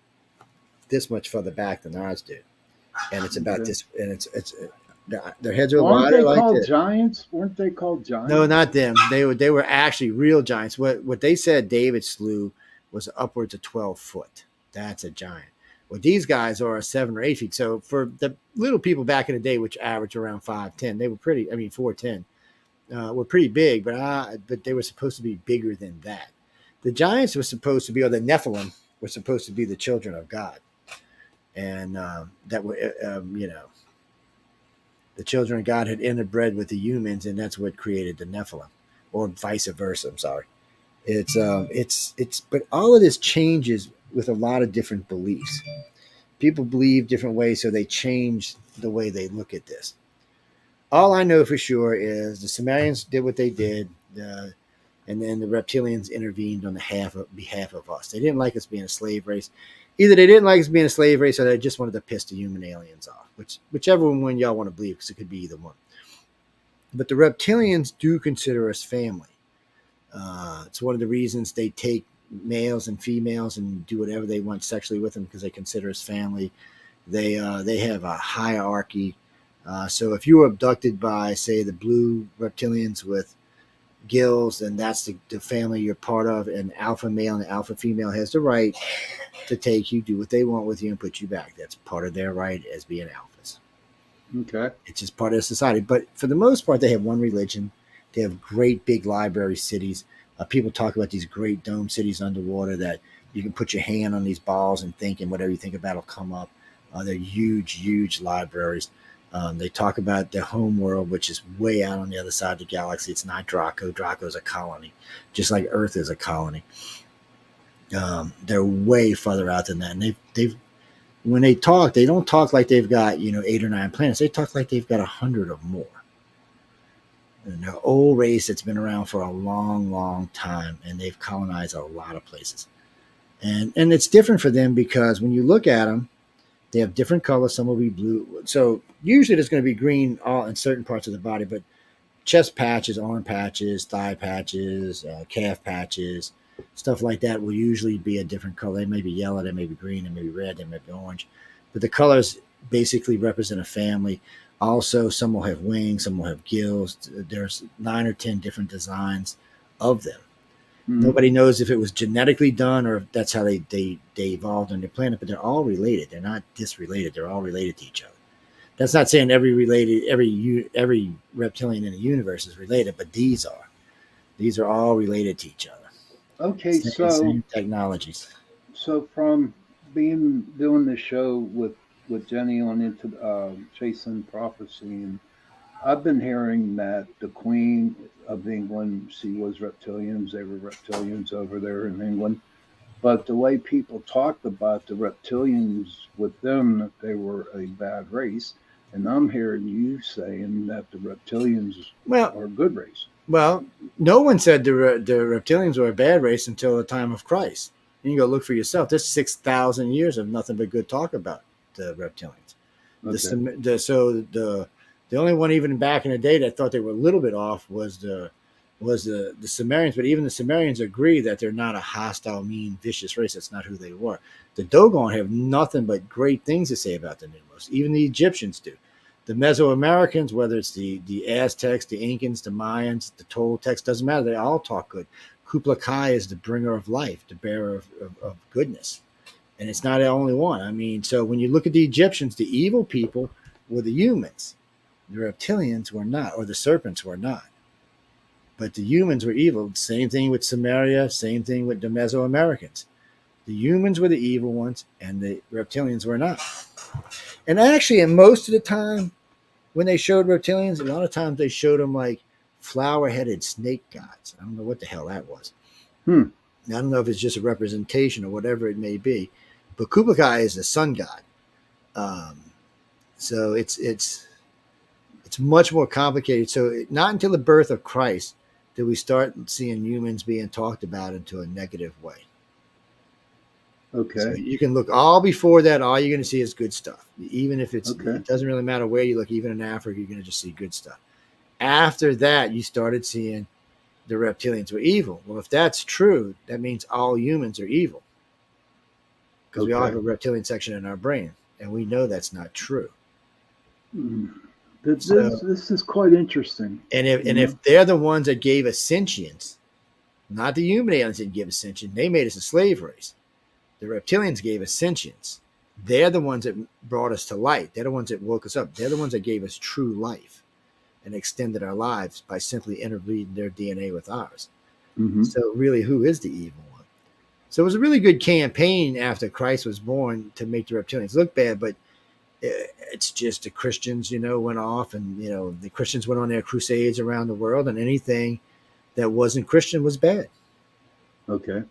this much further back than ours do, and it's about this. And it's their heads are Aren't wider they like called this. giants? Weren't they called giants? No, not them. They were actually real giants. What they said David slew was upwards of 12 foot. That's a giant. Well, these guys are 7 or 8 feet. So for the little people back in the day, which averaged around 5'10", they were pretty. I mean, 4'10", were pretty big, but they were supposed to be bigger than that. The giants were supposed to be, or the Nephilim were supposed to be the children of God, and that were the children of God had interbred with the humans, and that's what created the Nephilim, or vice versa. I'm sorry. But all of this changes with a lot of different beliefs. People believe different ways, so they change the way they look at this. All I know for sure is the Sumerians did what they did, and then the reptilians intervened on behalf of us. They didn't like us being a slave race. Either they didn't like us being a slave race, or they just wanted to piss the human aliens off. Whichever one y'all want to believe, because it could be either one. But the reptilians do consider us family. It's one of the reasons they take males and females and do whatever they want sexually with them, because they consider us family. They have a hierarchy. So if you were abducted by, say, the blue reptilians with gills, then that's the family you're part of, and alpha male and alpha female has the right to take you, do what they want with you, and put you back. That's part of their right as being alphas. Okay. It's just part of society. But for the most part, they have one religion. They have great big library cities. People talk about these great dome cities underwater that you can put your hand on these balls and think, and whatever you think about will come up. They're huge, huge libraries. They talk about their home world, which is way out on the other side of the galaxy. It's not Draco. Draco is a colony, just like Earth is a colony. They're way further out than that. And they've when they talk, they don't talk like they've got 8 or 9 planets. They talk like they've got 100 or more. And they're an old race that's been around for a long, long time, and they've colonized a lot of places. And it's different for them because when you look at them, they have different colors. Some will be blue. So usually there's going to be green all in certain parts of the body, but chest patches, arm patches, thigh patches, calf patches, stuff like that will usually be a different color. They may be yellow, they may be green, they may be red, they may be orange. But the colors basically represent a family. Also, some will have wings, some will have gills. There's 9 or 10 different designs of them. Nobody knows if it was genetically done or if that's how they evolved on their planet, but they're all related. They're not disrelated. They're all related to each other. That's not saying every reptilian in the universe is related, but these are all related to each other. Okay, Same technologies. So from doing the show with Jenny on into Chasing Prophecy, and I've been hearing that the Queen of England, she was reptilians. They were reptilians over there in England. But the way people talked about the reptilians with them, that they were a bad race. And I'm hearing you saying that the reptilians are a good race. Well, no one said the reptilians were a bad race until the time of Christ. You can go look for yourself. There's 6,000 years of nothing but good talk about the reptilians. Okay. The only one even back in the day that thought they were a little bit off was the Sumerians. But even the Sumerians agree that they're not a hostile, mean, vicious race. That's not who they were. The Dogon have nothing but great things to say about the Numos. Even the Egyptians do. The Mesoamericans, whether it's the Aztecs, the Incans, the Mayans, the Toltecs, doesn't matter. They all talk good. Kublai Kai is the bringer of life, the bearer of goodness. And it's not the only one. I mean, so when you look at the Egyptians, the evil people were the humans. The reptilians were not, or the serpents were not. But the humans were evil. Same thing with Samaria, same thing with the Mesoamericans. The humans were the evil ones, and the reptilians were not. And actually, and most of the time, when they showed reptilians, a lot of times they showed them like flower-headed snake gods. I don't know what the hell that was. Hmm. I don't know if it's just a representation or whatever it may be. But Kublai is the sun god. So it's much more complicated. So not until the birth of Christ did we start seeing humans being talked about into a negative way. Okay. So you can look all before that, all you're going to see is good stuff. Even if it doesn't really matter where you look, even in Africa, you're going to just see good stuff. After that, you started seeing the reptilians were evil. Well, if that's true, that means all humans are evil. Because we all have a reptilian section in our brain, and we know that's not true. This is quite interesting. And if they're the ones that gave us sentience, not the human aliens didn't give us sentience, they made us a slave race. The reptilians gave us sentience. They're the ones that brought us to light. They're the ones that woke us up. They're the ones that gave us true life and extended our lives by simply interbreeding their DNA with ours. Mm-hmm. So really, who is the evil one? So it was a really good campaign after Christ was born to make the reptilians look bad, but it's just the Christians, went off, and, the Christians went on their crusades around the world, and anything that wasn't Christian was bad. Okay.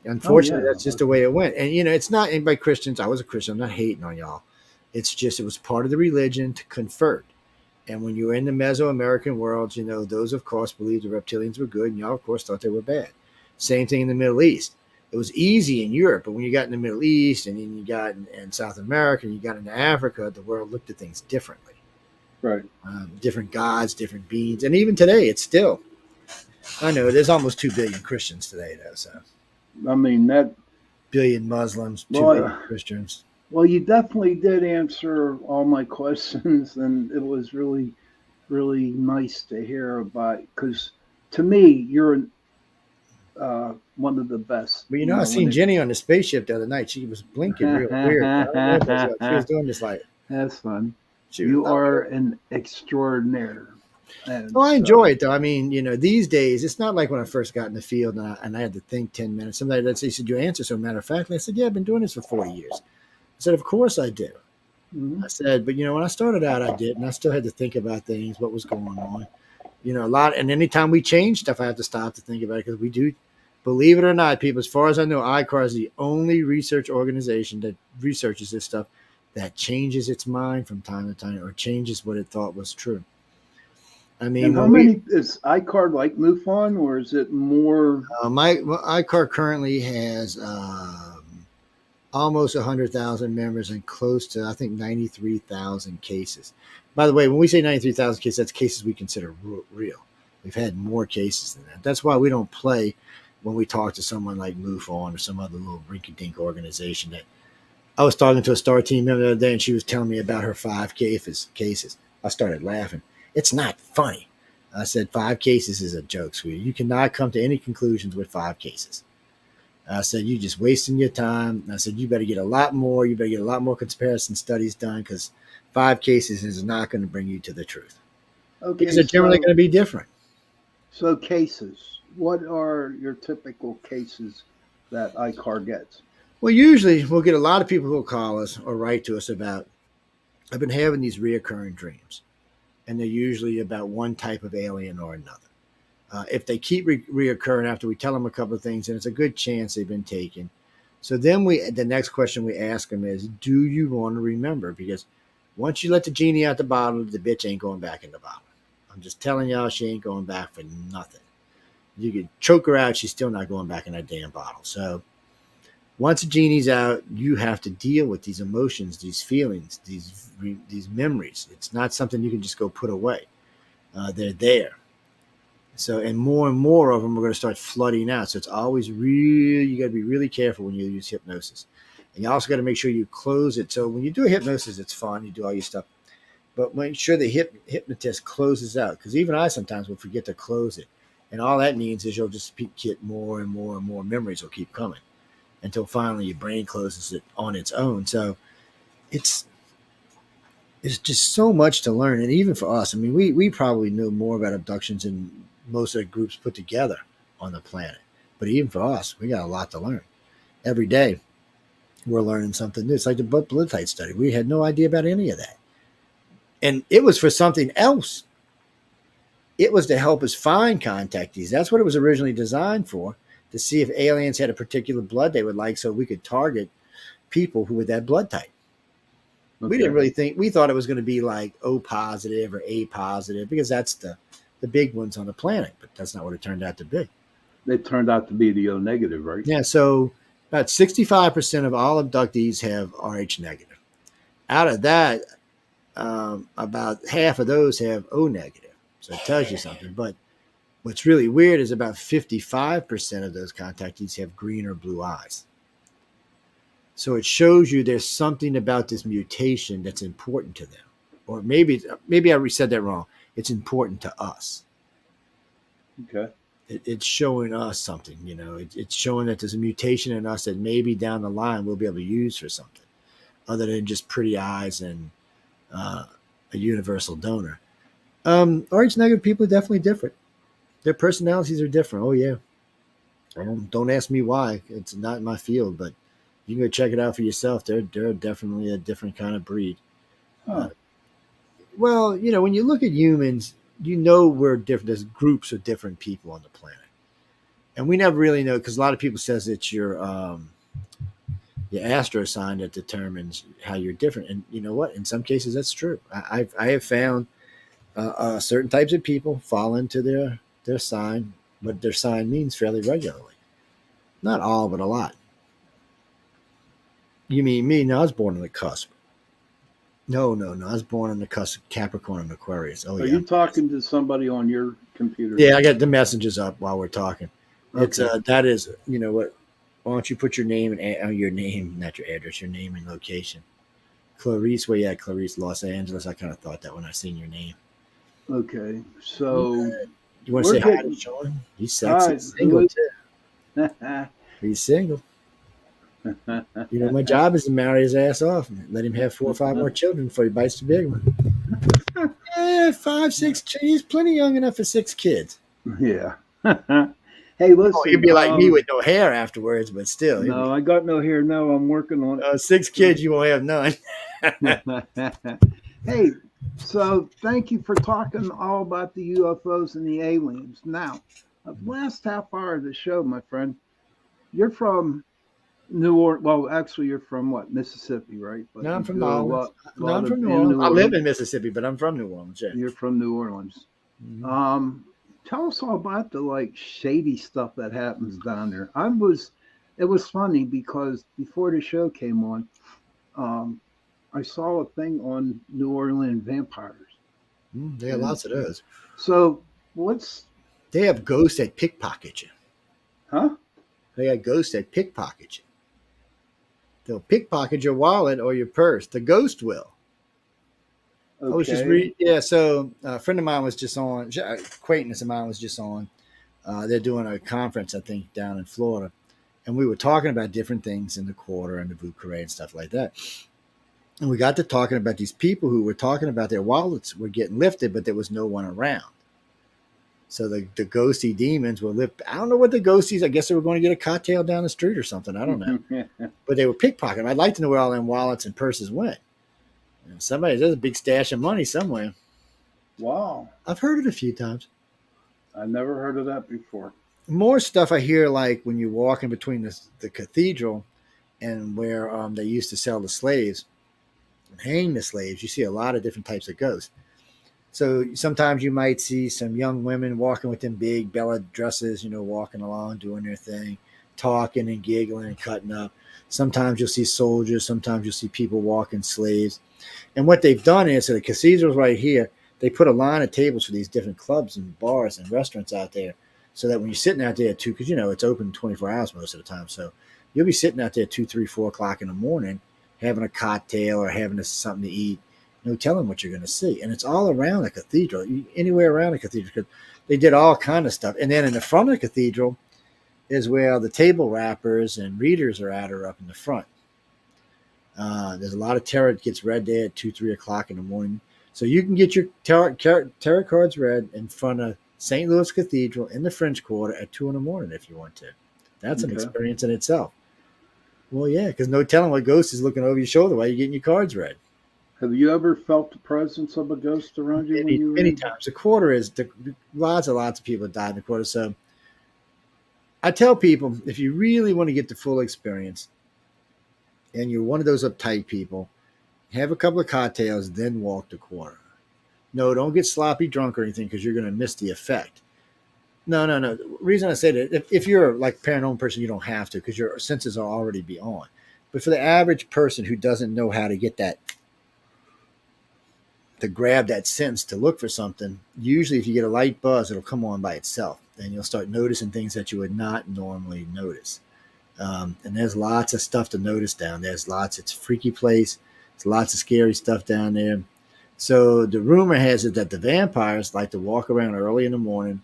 Unfortunately, that's just the way it went. And, it's not by Christians. I was a Christian. I'm not hating on y'all. It's just, it was part of the religion to convert. And when you were in the Mesoamerican world, those, of course, believed the reptilians were good, and y'all, of course, thought they were bad. Same thing in the Middle East. It was easy in Europe, but when you got in the Middle East, and then you got in South America, and you got into Africa, the world looked at things differently. Right. Different gods, different beings. And even today, it's still, I know, there's almost 2 billion Christians today, though, so. I mean, that billion Muslims, 2 billion Christians. Well, you definitely did answer all my questions, and it was really, really nice to hear about. Because to me, you're one of the best. Well, I seen Jenny on the spaceship the other night. She was blinking real weird. I don't know, she was doing this like. That's fun. You are an extraordinaire. Well, I enjoy it, though. I mean, these days, it's not like when I first got in the field and I had to think 10 minutes. Somebody that said, you answer so matter of fact. And I said, yeah, I've been doing this for 40 years. I said, of course I do. Mm-hmm. I said, but, when I started out, I did. And I still had to think about things, what was going on. A lot. And anytime we change stuff, I have to stop to think about it, because we do, believe it or not, people, as far as I know, ICAR is the only research organization that researches this stuff that changes its mind from time to time, or changes what it thought was true. I mean, and how many is ICAR like MUFON, or is it more? My ICAR currently has almost 100,000 members and close to, I think, 93,000 cases. By the way, when we say 93,000 cases, that's cases we consider real. We've had more cases than that. That's why we don't play when we talk to someone like MUFON or some other little rinky-dink organization. That I was talking to a STAR team member the other day, and she was telling me about her 5 cases. I started laughing. It's not funny. I said, 5 cases is a joke, sweetie. You cannot come to any conclusions with 5 cases. I said, you're just wasting your time. I said, you better get a lot more. You better get a lot more comparison studies done, because 5 cases is not going to bring you to the truth. Okay, because they're generally going to be different. So cases. What are your typical cases that ICAR gets? Well, usually we'll get a lot of people who will call us or write to us about, I've been having these reoccurring dreams. And they're usually about one type of alien or another. If they keep reoccurring after we tell them a couple of things, then it's a good chance they've been taken. So then the next question we ask them is, do you want to remember? Because once you let the genie out the bottle, the bitch ain't going back in the bottle. I'm just telling y'all, she ain't going back for nothing. You could choke her out, she's still not going back in that damn bottle. So once the genie's out, you have to deal with these emotions, these feelings, these memories. It's not something you can just go put away. They're there. So, and more of them are going to start flooding out. So it's always you got to be really careful when you use hypnosis. And you also got to make sure you close it. So when you do a hypnosis, it's fun. You do all your stuff. But make sure the hypnotist closes out. Because even I sometimes will forget to close it. And all that means is you'll just get more and more and more memories will keep coming, until finally your brain closes it on its own. So it's It's just so much to learn. And even for us, I mean, we probably know more about abductions than most of the groups put together on the planet. But even for us, we got a lot to learn. Every day, we're learning something new. It's like the blood type study. We had no idea about any of that. And it was for something else. It was to help us find contactees. That's what it was originally designed for, to see if aliens had a particular blood they would like so we could target people who were that blood type. Okay. We didn't really think, we thought it was going to be like O positive or A positive because that's the big ones on the planet, but that's not what it turned out to be. It turned out to be the O negative, right? Yeah, so about 65% of all abductees have Rh negative. Out of that, about half of those have O negative. So it tells you something. But what's really weird is about 55% of those contactees have green or blue eyes. So it shows you there's something about this mutation that's important to them. Or maybe I said that wrong. It's important to us. Okay. It's showing us something, you know. It's showing that there's a mutation in us that maybe down the line we'll be able to use for something other than just pretty eyes and a universal donor. Rh negative people are definitely different. Their personalities are different. Oh, yeah. Don't ask me why. It's not my field, but you can go check it out for yourself. They're definitely a different kind of breed. Huh. Well, you know, when you look at humans, you know we're different. There's groups of different people on the planet. And we never really know, because a lot of people says it's your astro sign that determines how you're different. And you know what? In some cases, that's true. I have found certain types of people fall into their sign, what their sign means fairly regularly. Not all, but a lot. You mean me? No, I was born on the cusp. No. I was born on the cusp of Capricorn and Aquarius. Oh, Are yeah. you talking to somebody on your computer? Yeah, I got the messages up while we're talking. It's Okay. that is, you know what? Why don't you put your name and your name, not your address, your name and location. Clarice, where you at? Clarice, Los Angeles. I kind of thought that when I seen your name. Okay. So You want to say hi to Shawn? He's sexy. He's single too. He's single. You know, my job is to marry his ass off and let him have 4 or 5 more children before he bites the big one. Yeah, 5, 6. He's plenty young enough for 6 kids. Yeah. Hey, listen. He'd be like me with no hair afterwards, but still. No, I got no hair. No, I'm working on it. 6 kids, you won't have none. Hey, so thank you for talking all about the UFOs and the aliens. Now, the last half hour of the show, my friend, you're from New Orleans. Well, actually, you're from what? Mississippi, right? But no, I'm from New Orleans. I'm from New Orleans. Orleans. I live in Mississippi, but I'm from New Orleans. Yeah. You're from New Orleans. Mm-hmm. Tell us all about the shady stuff that happens down there. It was funny because before the show came on, I saw a thing on New Orleans vampires. They have lots of those. So they have ghosts that pickpocket you. Huh? They got ghosts that pickpocket you. They'll pickpocket your wallet or your purse. The ghost will. Okay. I was just so a friend of mine was just on, acquaintance of mine was just on. They're doing a conference, I think, down in Florida. And we were talking about different things in the quarter and the Vucare and stuff like that. And we got to talking about these people who were talking about their wallets were getting lifted, but there was no one around. So the ghosty demons were lift. I don't know what the ghosties. I guess they were going to get a cocktail down the street or something. I don't know. But they were pickpocketing. I'd like to know where all them wallets and purses went. And there's a big stash of money somewhere. Wow. I've heard it a few times. I never heard of that before. More stuff I hear like when you're walking between the cathedral and where they used to sell the slaves and hang the slaves. You see a lot of different types of ghosts. So sometimes you might see some young women walking with them big Bella dresses, walking along, doing their thing, talking and giggling and cutting up. Sometimes you'll see soldiers. Sometimes you'll see people walking slaves. And what they've done is, so the cathedral's right here, they put a line of tables for these different clubs and bars and restaurants out there so that when you're sitting out there at 2, because, it's open 24 hours most of the time. So you'll be sitting out there 2, 3, 4 o'clock in the morning having a cocktail or having something to eat. No telling what you're going to see. And it's all around the cathedral, anywhere around the cathedral, because they did all kind of stuff. And then in the front of the cathedral is where the table rappers and readers are up in the front. There's a lot of tarot that gets read there at 2, 3 o'clock in the morning. So you can get your tarot cards read in front of St. Louis Cathedral in the French Quarter at 2 in the morning if you want to. That's an experience in itself. Well, yeah, because no telling what ghost is looking over your shoulder while you're getting your cards read. Have you ever felt the presence of a ghost around you when you were many times. The quarter is lots of people died in the quarter. So I tell people, if you really want to get the full experience, and you're one of those uptight people, have a couple of cocktails, then walk the quarter. No, don't get sloppy drunk or anything because you're going to miss the effect. No. The reason I say that, if you're like a paranormal person, you don't have to because your senses are already beyond. But for the average person who doesn't know how to get that, to grab that sense to look for something, usually if you get a light buzz, it'll come on by itself. And you'll start noticing things that you would not normally notice. And there's lots of stuff to notice down there. It's a freaky place. There's lots of scary stuff down there. So the rumor has it that the vampires like to walk around early in the morning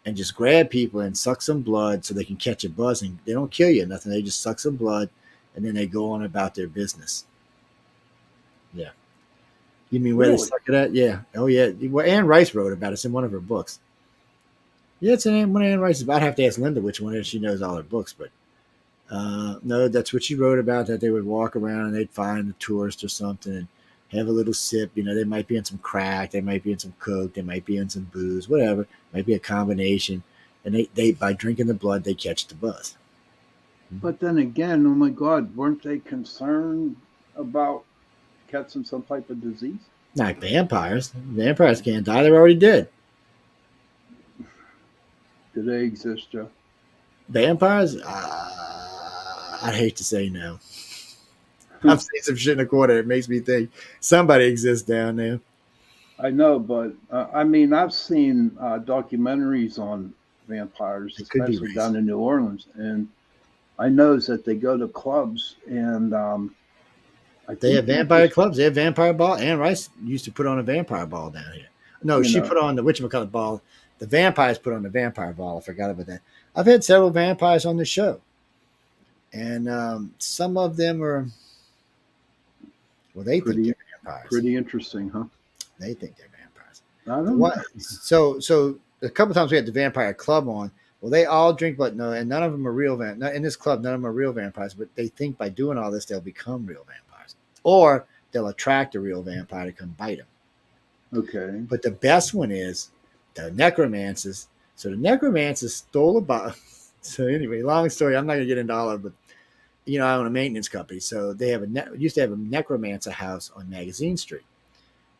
and just grab people and suck some blood so they can catch a buzz. And they don't kill you or nothing. They just suck some blood and then they go on about their business. Yeah. You mean where they suck it at? Yeah. Oh, yeah. Well, Anne Rice wrote about it. It's in one of her books. Yeah, it's in one of Anne Rice's. I'd have to ask Linda which one it is. She knows all her books, but no, that's what she wrote about, that they would walk around and they'd find a tourist or something and have a little sip. You know, they might be in some crack, they might be in some coke, they might be in some booze, whatever. Might be a combination. And they by drinking the blood, they catch the buzz. But then again, oh my God, weren't they concerned about catching some type of disease? Not vampires. Vampires can't die. They're already dead. Do they exist, Joe? Vampires? I'd hate to say no. I've seen some shit in the quarter. It makes me think somebody exists down there. I know, but I mean, I've seen documentaries on vampires, especially down in New Orleans, and I know that they go to clubs and they have vampire clubs. They have vampire ball. Anne Rice used to put on a vampire ball down here. No, she put on the whatchamacallit ball. The vampires put on the vampire ball. I forgot about that. I've had several vampires on the show. And some of them are, well, they think they're vampires. Pretty interesting, huh? They think they're vampires. I don't know. So a couple of times we had the vampire club on. Well, they all drink, but no, and none of them are real vampires. In this club, none of them are real vampires, but they think by doing all this, they'll become real vampires. Or they'll attract a real vampire to come bite them. Okay. But the best one is the necromancers. So the necromancers stole a bottle. So anyway, long story. I'm not going to get into all of it, but I own a maintenance company. So they used to have a necromancer house on Magazine Street.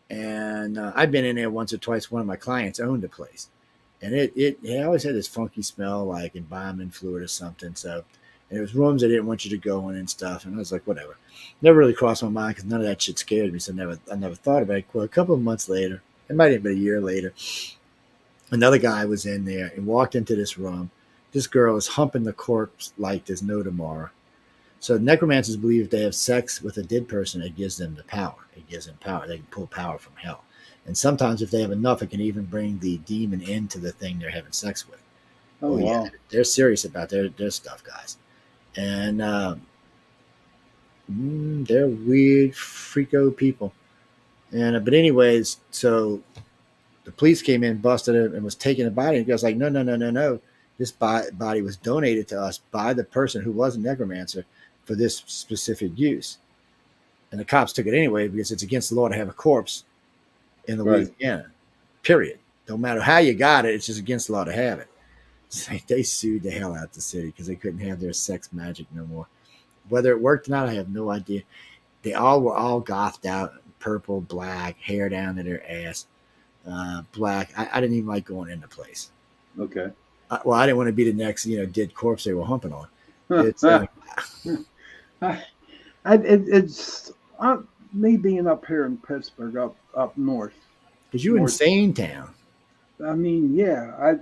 And I've been in there once or twice. One of my clients owned the place. And it always had this funky smell like embalming fluid or something. So and it was rooms I didn't want you to go in and stuff. And I was like, whatever. Never really crossed my mind because none of that shit scared me. So I never thought about it. Well, a couple of months later, it might have been a year later, another guy was in there and walked into this room. This girl is humping the corpse like there's no tomorrow. So necromancers believe if they have sex with a dead person, it gives them the power. It gives them power. They can pull power from hell. And sometimes if they have enough, it can even bring the demon into the thing they're having sex with. Oh, wow. Yeah, they're serious about their stuff, guys. And they're weird, freako people. And but anyways, so the police came in, busted it, and was taking the body. And the guy's like, no. This body was donated to us by the person who was a necromancer for this specific use. And the cops took it anyway because it's against the law to have a corpse in Louisiana, period. No matter how you got it, it's just against the law to have it. So they sued the hell out the city because they couldn't have their sex magic no more. Whether it worked or not, I have no idea. They all were gothed out, purple, black, hair down to their ass, black. I didn't even like going in the place. Okay. I didn't want to be the next, dead corpse they were humping on. It's it's me being up here in Pittsburgh, up north. Because you're insane town. I mean, yeah,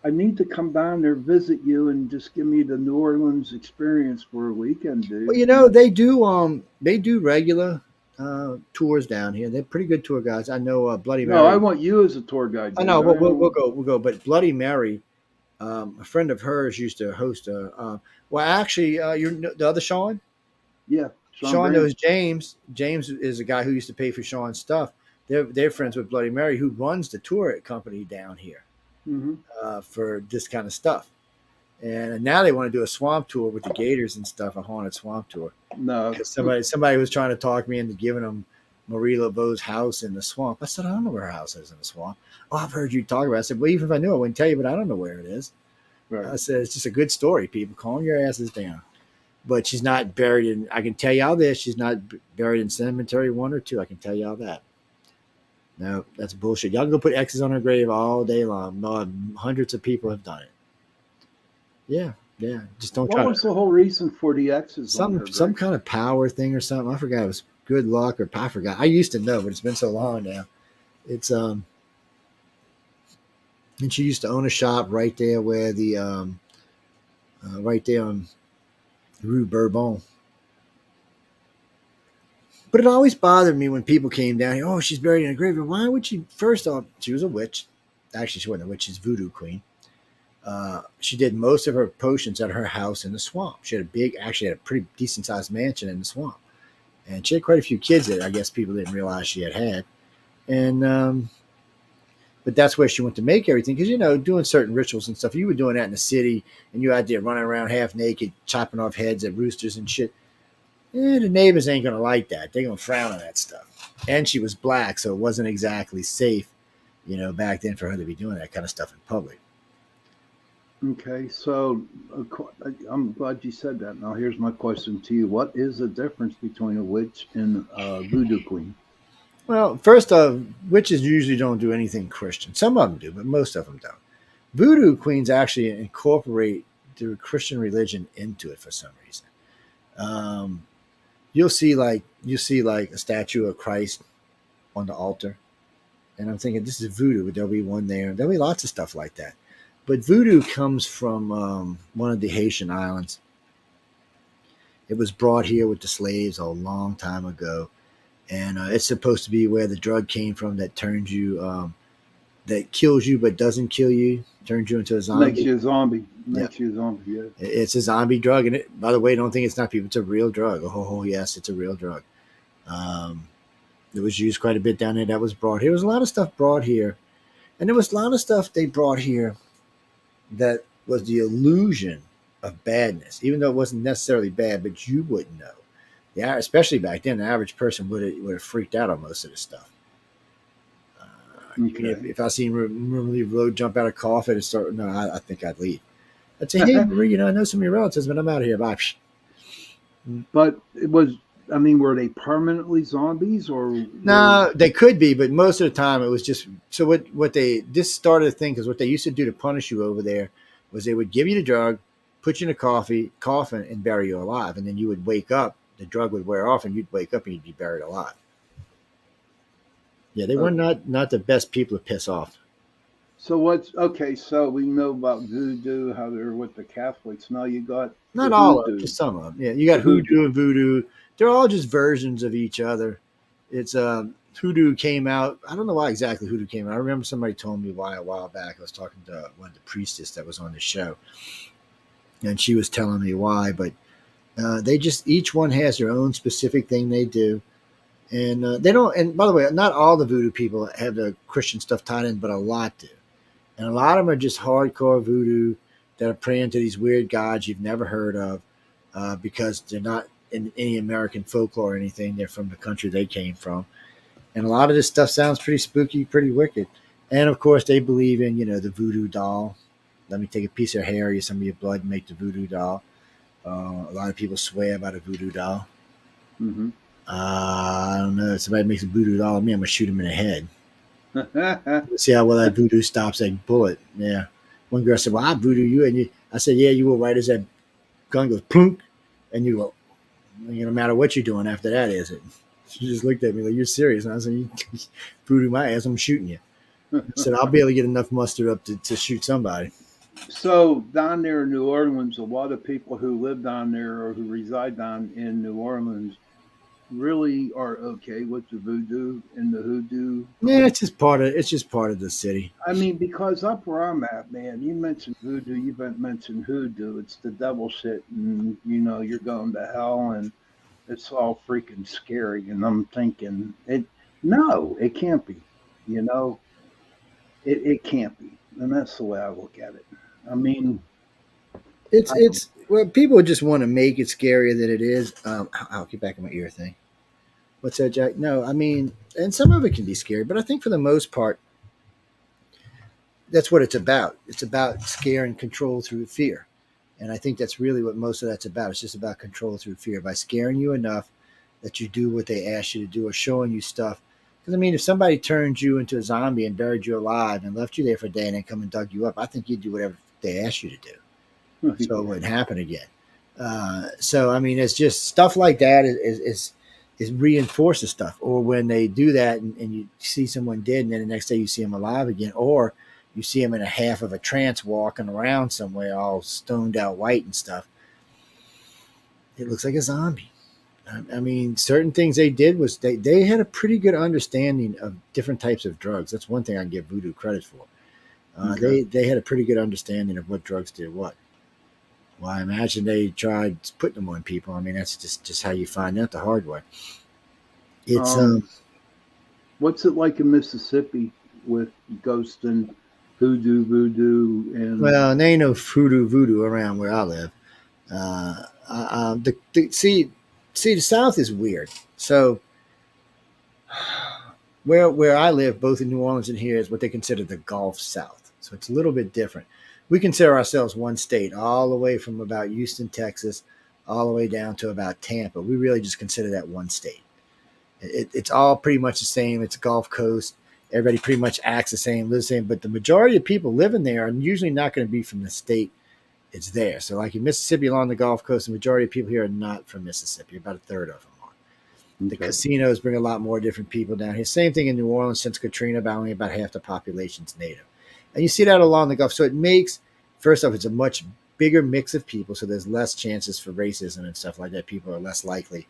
I need to come down there, visit you, and just give me the New Orleans experience for a weekend, dude. Well, they do regular tours down here. They're pretty good tour guides. I know Bloody Mary. No, I want you as a tour guide. Dude. I know, but we'll go. But Bloody Mary. A friend of hers used to host the other Shawn? Yeah. Shawn Graham. knows James. James is a guy who used to pay for Shawn's stuff. They're friends with Bloody Mary, who runs the tour company down here Mm-hmm. for this kind of stuff. And now they want to do a swamp tour with the gators and stuff, a haunted swamp tour. No. Because somebody was trying to talk me into giving them Marie Laveau's house in the swamp. I said, I don't know where her house is in the swamp. Oh, I've heard you talk about it. I said, well, even if I knew, I wouldn't tell you, but I don't know where it is. Right. I said, it's just a good story, people. Calm your asses down. But she's not buried in, I can tell you all this, she's not buried in cemetery 1 or 2. I can tell you all that. No, that's bullshit. Y'all can go put X's on her grave all day long. No, hundreds of people have done it. Yeah. Just don't try. What was the whole reason for the X's? Some kind of power thing or something. I forgot. It was good luck or I forgot. I used to know, but it's been so long now. It's and she used to own a shop right there where the right there on Rue Bourbon. But it always bothered me when people came down here. Oh, she's buried in a graveyard. Why would she? First off, she was a witch. Actually, she wasn't a witch. She's voodoo queen. She did most of her potions at her house in the swamp. She had a pretty decent sized mansion in the swamp, and she had quite a few kids that I guess people didn't realize she had. And but that's where she went to make everything because doing certain rituals and stuff. You were doing that in the city, and you out there running around half naked, chopping off heads at roosters and shit. The neighbors ain't gonna like that. They're gonna frown on that stuff. And she was black, so it wasn't exactly safe, back then for her to be doing that kind of stuff in public. Okay, so I'm glad you said that. Now here's my question to you: what is the difference between a witch and a voodoo queen? Well, first off, witches usually don't do anything Christian. Some of them do, but most of them don't. Voodoo queens actually incorporate the Christian religion into it for some reason. You'll see like a statue of Christ on the altar, and I'm thinking this is voodoo, but there'll be one there. There'll be lots of stuff like that. But voodoo comes from one of the Haitian islands. It was brought here with the slaves a long time ago, and it's supposed to be where the drug came from that turns you, that kills you but doesn't kill you, turns you into a zombie. Makes you a zombie. Yeah. It's a zombie drug, and by the way, don't think it's not people. It's a real drug. Oh yes, it's a real drug. It was used quite a bit down there. That was brought here. There was a lot of stuff brought here, and there was a lot of stuff they brought here that was the illusion of badness, even though it wasn't necessarily bad, but you wouldn't know. Yeah, especially back then, the average person would have freaked out on most of this stuff. Okay. If I seen Marie Road jump out of coffin and start, no, I think I'd leave. I'd say, hey, Marie, I know some of your relatives, but I'm out of here. Bye. But it was, were they permanently zombies or? No, they could be, but most of the time it was just, so this started a thing because what they used to do to punish you over there was they would give you the drug, put you in a coffin and bury you alive. And then you would wake up, the drug would wear off and you'd wake up and you'd be buried alive. Yeah, they were not the best people to piss off. So so we know about voodoo, how they're with the Catholics. Now you got not all of them, just some of them. Yeah, you got hoodoo and voodoo. They're all just versions of each other. It's hoodoo came out. I don't know why exactly hoodoo came out. I remember somebody told me why a while back. I was talking to one of the priestess that was on the show, and she was telling me why. But they just each one has their own specific thing they do. And they don't. And by the way, not all the voodoo people have the Christian stuff tied in, but a lot do. And a lot of them are just hardcore voodoo that are praying to these weird gods you've never heard of because they're not in any American folklore or anything. They're from the country they came from. And a lot of this stuff sounds pretty spooky, pretty wicked. And of course, they believe in the voodoo doll. Let me take a piece of hair or some of your blood and make the voodoo doll. A lot of people swear by the voodoo doll. Mm-hmm. I don't know. If somebody makes a voodoo doll of me, I'm going to shoot him in the head. See how well that voodoo stops that bullet. Yeah. One girl said, well, I voodoo you. And I said, yeah, you will right as that gun goes plunk. And you go, no matter what you're doing after that, is it? She just looked at me like, you're serious. And I said, you voodoo my ass, I'm shooting you. I said, I'll be able to get enough muster up to shoot somebody. So down there in New Orleans, a lot of people who live down there or who reside down in New Orleans really are okay with the voodoo and the hoodoo. Yeah, it's just part of the city. Because up where I'm at, man, you mentioned voodoo, you mentioned hoodoo. It's the devil shit, and you're going to hell. And it's all freaking scary. And I'm thinking, no, it can't be. You know, it can't be. And that's the way I look at it. I mean, I don't. It's well, people just want to make it scarier than it is. I'll get back in my ear thing. What's that, Jack? No, I mean, and some of it can be scary, but I think for the most part, that's what it's about. It's about scare and control through fear. And I think that's really what most of that's about. It's just about control through fear by scaring you enough that you do what they ask you to do or showing you stuff. Because, I mean, if somebody turned you into a zombie and buried you alive and left you there for a day and then come and dug you up, I think you'd do whatever they asked you to do. So it wouldn't happen again. So, I mean, it's just stuff like that is reinforces stuff. Or when they do that and you see someone dead and then the next day you see them alive again, or you see them in a half of a trance walking around somewhere all stoned out white and stuff. It looks like a zombie. I mean, certain things they did was they had a pretty good understanding of different types of drugs. That's one thing I give voodoo credit for. Okay. They had a pretty good understanding of what drugs did what. Well, I imagine they tried putting them on people. I mean, that's just how you find out the hard way. It's What's it like in Mississippi with ghosts and voodoo, and well, there ain't no voodoo around where I live. See, the South is weird. So where I live, both in New Orleans and here, is what they consider the Gulf South. So it's a little bit different. We consider ourselves one state, all the way from about Houston, Texas, all the way down to about Tampa. We really just consider that one state. It's all pretty much the same. It's a Gulf Coast. Everybody pretty much acts the same, lives the same. But the majority of people living there are usually not going to be from the state it's there. So like in Mississippi along the Gulf Coast, the majority of people here are not from Mississippi. About a third of them are. The okay. casinos bring a lot more different people down here. Same thing in New Orleans since Katrina, about only about half the population's native. And you see that along the Gulf. So it makes, first off, it's a much bigger mix of people. So there's less chances for racism and stuff like that. People are less likely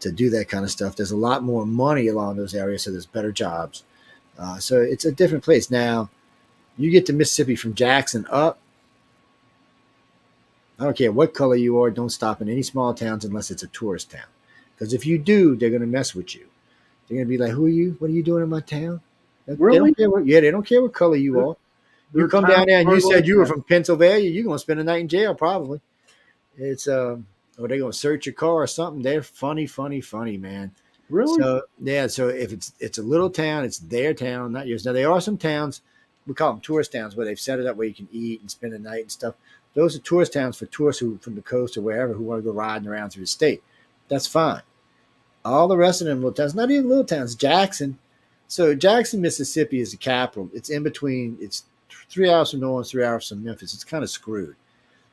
to do that kind of stuff. There's a lot more money along those areas. So there's better jobs. So it's a different place. Now, you get to Mississippi from Jackson up. I don't care what color you are. Don't stop in any small towns unless it's a tourist town. Because if you do, they're going to mess with you. They're going to be like, "Who are you? What are you doing in my town?" They Really? don't care what. Yeah, they don't care what color you are. You Their come towns down there and are you said like you were that? from Pennsylvania, you're going to spend a night in jail probably. It's or they're going to search your car or something. They're funny, man. Really? So yeah, so if it's a little town, it's their town, not yours. Now there are some towns, we call them tourist towns, where they've set it up where you can eat and spend the night and stuff. Those are tourist towns for tourists who from the coast or wherever who want to go riding around through the state. That's fine. All the rest of them little towns, not even little towns, Jackson. So Jackson, Mississippi is the capital. It's in between. It's 3 hours from New Orleans, 3 hours from Memphis. It's kind of screwed.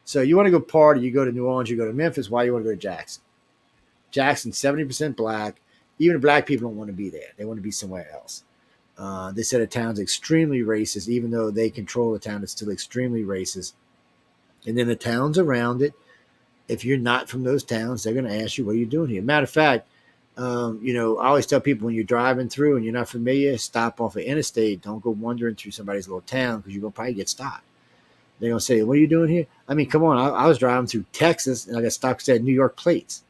So you want to go party, you go to New Orleans, you go to Memphis. Why you want to go to Jackson? Jackson's 70% black. Even the black people don't want to be there. They want to be somewhere else. They said the town's extremely racist. Even though they control the town, it's still extremely racist. And then the towns around it, if you're not from those towns, they're going to ask you, what are you doing here? Matter of fact, I always tell people when you're driving through and you're not familiar, stop off an interstate. Don't go wandering through somebody's little town because you're going to probably get stopped. They're going to say, what are you doing here? I mean, come on. I was driving through Texas and I got stopped because I had New York plates.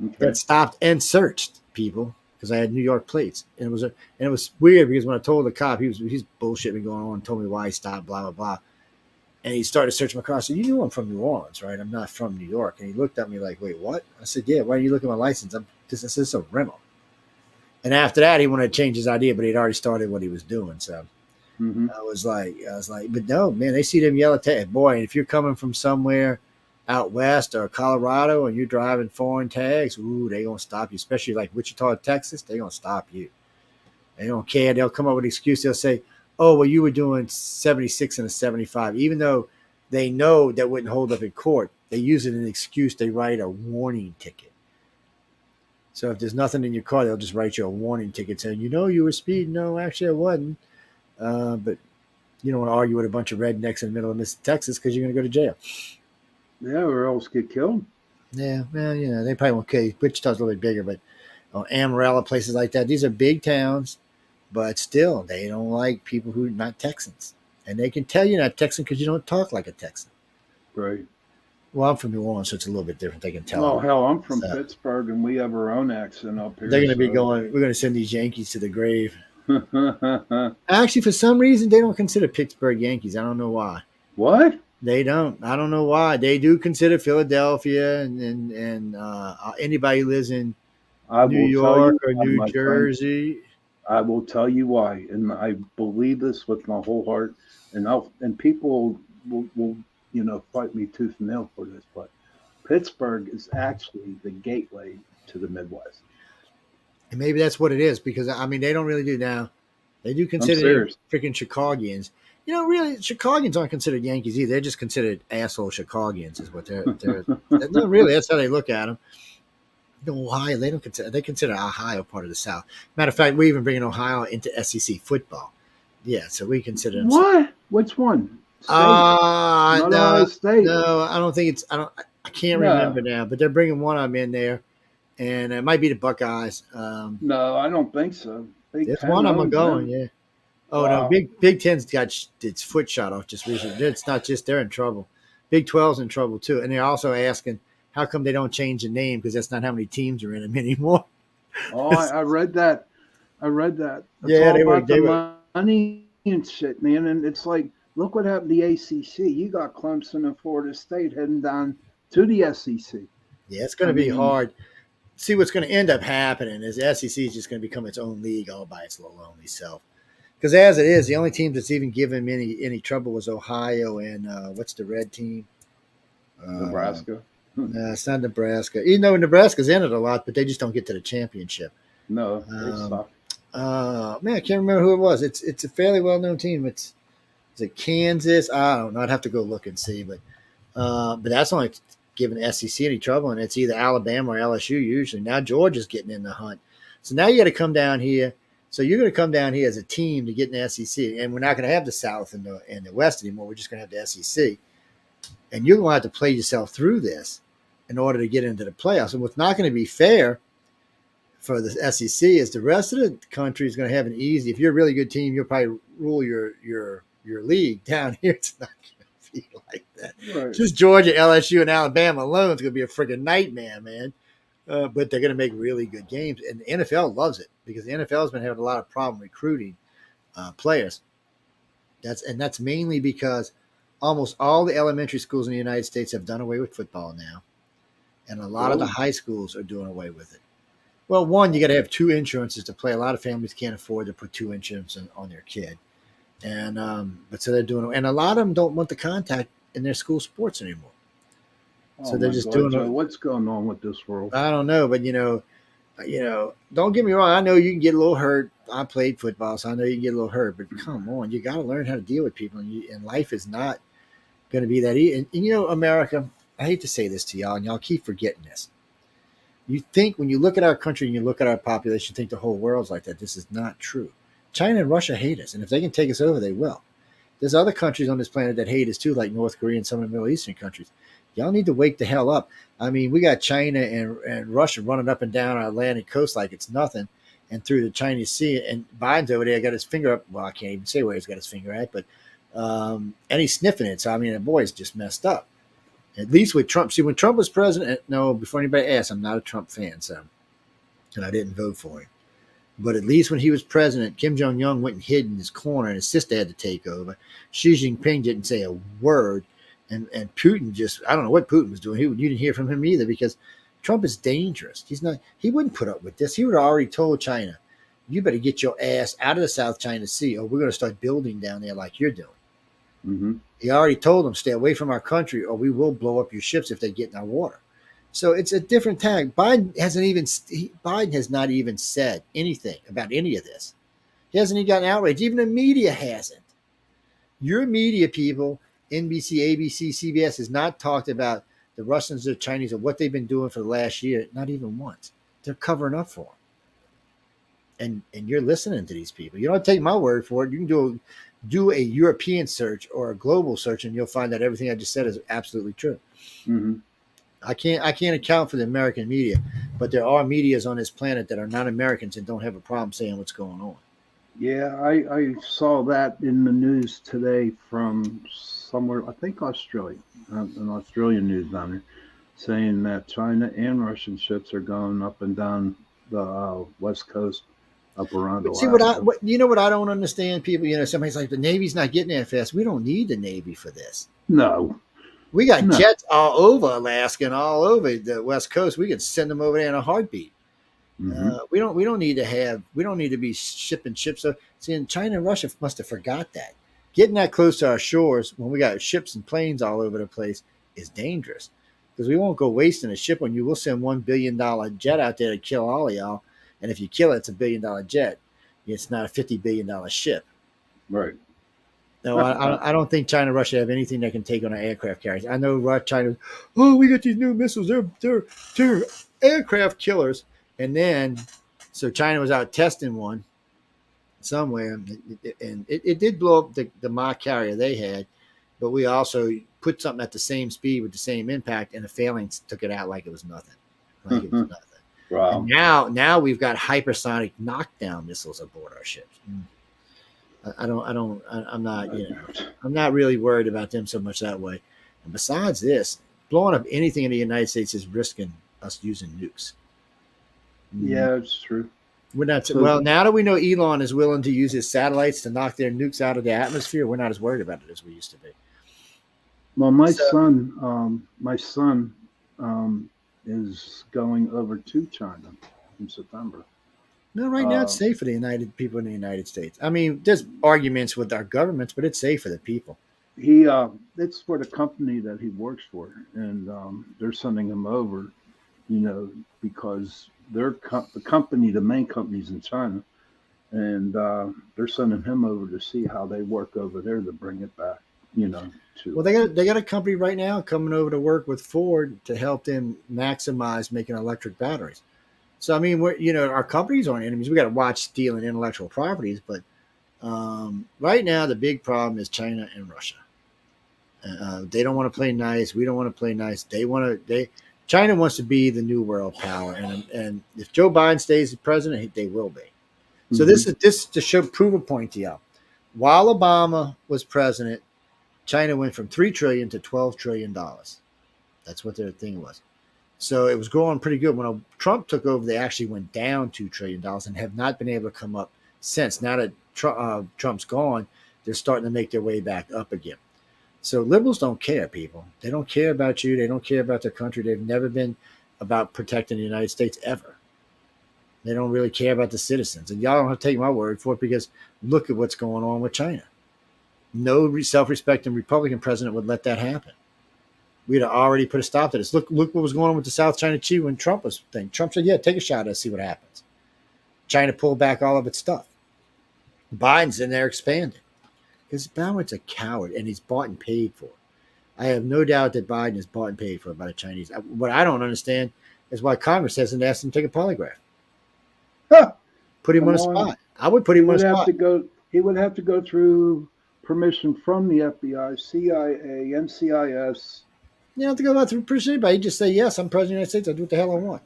Okay. Got stopped and searched, people, because I had New York plates. And it was weird because when I told the cop, he's bullshitting me going on and told me why he stopped, blah, blah, blah. And he started searching my car. I said, you know I'm from New Orleans, right? I'm not from New York. And he looked at me like, wait, what? I said, yeah, why don't you look at my license? This is a rental. And after that, he wanted to change his idea, but he'd already started what he was doing. So I was like, but no, man, they see them yellow tags. Boy, if you're coming from somewhere out west or Colorado and you're driving foreign tags, ooh, they going to stop you, especially like Wichita, Texas. They're going to stop you. They don't care. They'll come up with an excuse. They'll say, oh, well, you were doing 76 and a 75, even though they know that wouldn't hold up in court. They use it as an excuse. They write a warning ticket. So if there's nothing in your car, they'll just write you a warning ticket saying, you were speeding. No, actually, I wasn't. But you don't want to argue with a bunch of rednecks in the middle of Texas because you're going to go to jail. Yeah, or else get killed. Yeah, well, they probably won't kill you. Wichita's a little bit bigger, but Amarillo, places like that, these are big towns. But still, they don't like people who are not Texans. And they can tell you're not Texan because you don't talk like a Texan. Right. Well, I'm from New Orleans, so it's a little bit different. They can tell. Oh hell, I'm from So Pittsburgh, and we have our own accent up here. they're going to be So. going. We're going to send these Yankees to the grave. Actually, for some reason, they don't consider Pittsburgh Yankees. I don't know why. What? They don't. I don't know why. They do consider Philadelphia and anybody who lives in I New will tell York you, or why, New my friend. Jersey. I will tell you why, and I believe this with my whole heart. And people will fight me tooth and nail for this, but Pittsburgh is actually the gateway to the Midwest. And maybe that's what it is because I mean they don't really do now. They do I'm consider them serious. freaking Chicagians. You know, really, Chicagians aren't considered Yankees either. They're just considered asshole Chicagians, is what they're. No, really, that's how they look at them. Ohio, they don't consider. They consider Ohio part of the South. Matter of fact, we're even bringing Ohio into SEC football. Yeah, so we consider them. What? Which one? State? Not Ohio No, State. no, I don't think it's. I can't remember now, but they're bringing one of them in there, and it might be the Buckeyes. No, I don't think so. There's one of them going. Yeah. Oh Wow. no, Big Ten's got its foot shot off just recently. It's not just they're in trouble. Big 12's in trouble too, and they're also asking how come they don't change the name because that's not how many teams are in them anymore. Oh, I read that. It's Yeah, all about the money and shit, man. And it's like, look what happened to the ACC. You got Clemson and Florida State heading down to the SEC. Yeah, it's going to be hard. See, what's going to end up happening is the SEC is just going to become its own league all by its little lonely self. Because as it is, the only team that's even given any trouble was Ohio and what's the red team? Nebraska. No, it's not Nebraska. Even though Nebraska's in it a lot, but they just don't get to the championship. No, they suck. Man, I can't remember who it was. It's a fairly well known team. Is it Kansas? I don't know. I'd have to go look and see, but that's only giving the SEC any trouble, and it's either Alabama or LSU usually. Now Georgia's getting in the hunt, so now you got to come down here. So you're going to come down here as a team to get in the SEC, and we're not going to have the South and the West anymore. We're just going to have the SEC, and you're going to have to play yourself through this in order to get into the playoffs. And what's not going to be fair for the SEC is the rest of the country is going to have an easy. If you're a really good team, you'll probably rule your league. Down here, it's not going to be like that. Right. Just Georgia, LSU, and Alabama alone is going to be a freaking nightmare, man. But they're going to make really good games, and the NFL loves it because the NFL has been having a lot of problem recruiting players. That's mainly because almost all the elementary schools in the United States have done away with football now, and a lot of the high schools are doing away with it. Well, one, you got to have two insurances to play. A lot of families can't afford to put two insurances on their kid, and but so they're doing it. And a lot of them don't want the contact in their school sports anymore. So they're just doing it. What's going on with this world? I don't know, but don't get me wrong. I know you can get a little hurt. I played football, so I know you can get a little hurt. But come on, you got to learn how to deal with people, and life is not going to be that easy. And America. I hate to say this to y'all, and y'all keep forgetting this. You think when you look at our country and you look at our population, you think the whole world's like that. This is not true. China and Russia hate us, and if they can take us over, they will. There's other countries on this planet that hate us too, like North Korea and some of the Middle Eastern countries. Y'all need to wake the hell up. I mean, we got China and Russia running up and down our Atlantic coast like it's nothing, and through the Chinese Sea. And Biden's over there got his finger up. Well, I can't even say where he's got his finger at, but and he's sniffing it. So I mean, the boy's just messed up. At least with Trump. See, when Trump was president, no, before anybody asks, I'm not a Trump fan, so, and I didn't vote for him. But at least when he was president, Kim Jong-un went and hid in his corner, and his sister had to take over. Xi Jinping didn't say a word, and Putin I don't know what Putin was doing. You didn't hear from him either because Trump is dangerous. He wouldn't put up with this. He would have already told China, you better get your ass out of the South China Sea, or we're going to start building down there like you're doing. Mm-hmm. He already told them, stay away from our country or we will blow up your ships if they get in our water. So it's a different tag. Biden has not even said anything about any of this. He hasn't even gotten outraged. Even the media hasn't. Your media people, NBC, ABC, CBS, has not talked about the Russians or Chinese or what they've been doing for the last year. Not even once. They're covering up for them. And you're listening to these people. You don't take my word for it. You can do a European search or a global search, and you'll find that everything I just said is absolutely true. Mm-hmm. I can't account for the American media, but there are medias on this planet that are not Americans and don't have a problem saying what's going on. Yeah, I saw that in the news today from somewhere, I think Australia, an Australian news on there, saying that China and Russian ships are going up and down the west coast up around But see Alaska. what I don't understand, people. Somebody's like the Navy's not getting there fast. We don't need the Navy for this. No, We got no, jets all over Alaska and all over the West Coast. We could send them over there in a heartbeat. hmm We don't need to be shipping ships. So, see, and China and Russia must have forgot that. Getting that close to our shores when we got ships and planes all over the place is dangerous because we won't go wasting a ship on you. We'll send $1 billion jet out there to kill all of y'all, and if you kill it, it's $1 billion jet. It's not a $50 billion ship. right. No, I don't think China and Russia have anything that can take on our aircraft carriers. I know China. Oh, we got these new missiles. They're aircraft killers. And then, so China was out testing one somewhere, and it did blow up the Mach carrier they had, but we also put something at the same speed with the same impact, and the failings took it out like it was nothing, like it was nothing. And Wow. now we've got hypersonic knockdown missiles aboard our ships. I'm not really worried about them so much that way. And besides this, blowing up anything in the United States is risking us using nukes. Yeah, it's true. We're not So, well now that we know Elon is willing to use his satellites to knock their nukes out of the atmosphere. We're not as worried about it as we used to be. well, So my son, is going over to China in September. no, right now it's Uh, safe for the United people in the United States. I mean, there's arguments with our governments, but it's safe for the people. it's for the company that he works for, and they're sending him over, you know, because the main company's in China, and they're sending him over to see how they work over there to bring it back, you know, Well, to they got a company right now coming over to work with Ford to help them maximize making electric batteries. So I mean, our companies aren't enemies. We got to watch stealing intellectual properties, but right now the big problem is China and Russia. They don't want to play nice. We don't want to play nice. China wants to be the new world power, and if Joe Biden stays the president, they will be. So hmm this to prove a point to y'all. While Obama was president, China went from $3 trillion to $12 trillion. That's what their thing was. So it was growing pretty good. When Trump took over, they actually went down $2 trillion and have not been able to come up since. Now that Trump's gone, they're starting to make their way back up again. So liberals don't care, people. They don't care about you. They don't care about their country. They've never been about protecting the United States ever. They don't really care about the citizens. And y'all don't have to take my word for it because look at what's going on with China. No self-respecting Republican president would let that happen. We'd have already put a stop to this. Look what was going on with the South China Sea when Trump was thing. Trump said, "Yeah, take a shot at it, see what happens." China pulled back all of its stuff. Biden's in there expanding because Biden's a coward and he's bought and paid for. I have no doubt that Biden is bought and paid for by the Chinese. What I don't understand is why Congress hasn't asked him to take a polygraph. Put him on come a on, spot. I would put he him on a would have spot. to go. He would have to go through permission from the FBI, CIA, NCIS. You don't have to go out through appreciate anybody. You just say, yes, I'm president of the United States. I do what the hell I want.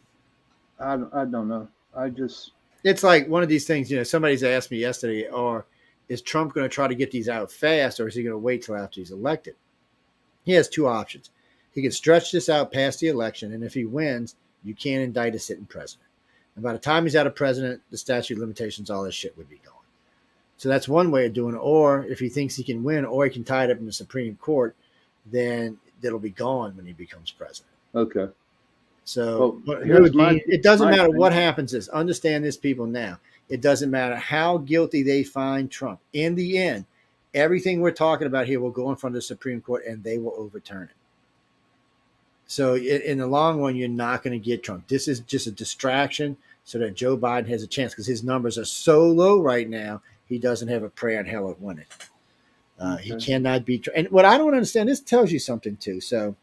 I don't know. I just It's like one of these things, somebody's asked me yesterday, or is Trump going to try to get these out fast, or is he going to wait till after he's elected? He has two options. He can stretch this out past the election, and if he wins, you can't indict a sitting president. And by the time he's out of president, the statute of limitations, all this shit would be gone. So that's one way of doing it. Or if he thinks he can win, or he can tie it up in the Supreme Court, then it'll be gone when he becomes president. okay. So Well, here's it doesn't my matter thing. what happens. Understand this, people, now. It doesn't matter how guilty they find Trump. In the end, everything we're talking about here will go in front of the Supreme Court and they will overturn it. So in the long run, you're not going to get Trump. This is just a distraction so that Joe Biden has a chance because his numbers are so low right now. He doesn't have a prayer in hell of winning. He Okay. cannot beat Trump. And what I don't understand, this tells you something too. So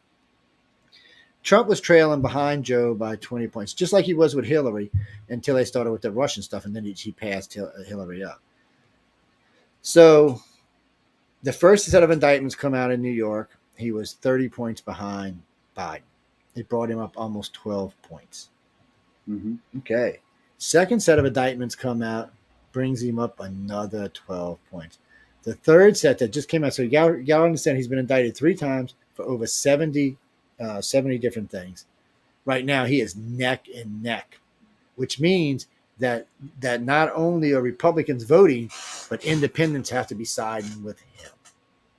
Trump was trailing behind Joe by 20 points, just like he was with Hillary until they started with the Russian stuff, and then he passed Hillary up. So the first set of indictments come out in New York. He was 30 points behind Biden. It brought him up almost 12 points. hmm Okay. Second set of indictments come out. brings him up another 12 points. The third set that just came out, so you got to understand he's been indicted 3 times for over 70 different things. Right now, he is neck and neck, which means that not only are Republicans voting, but independents have to be siding with him.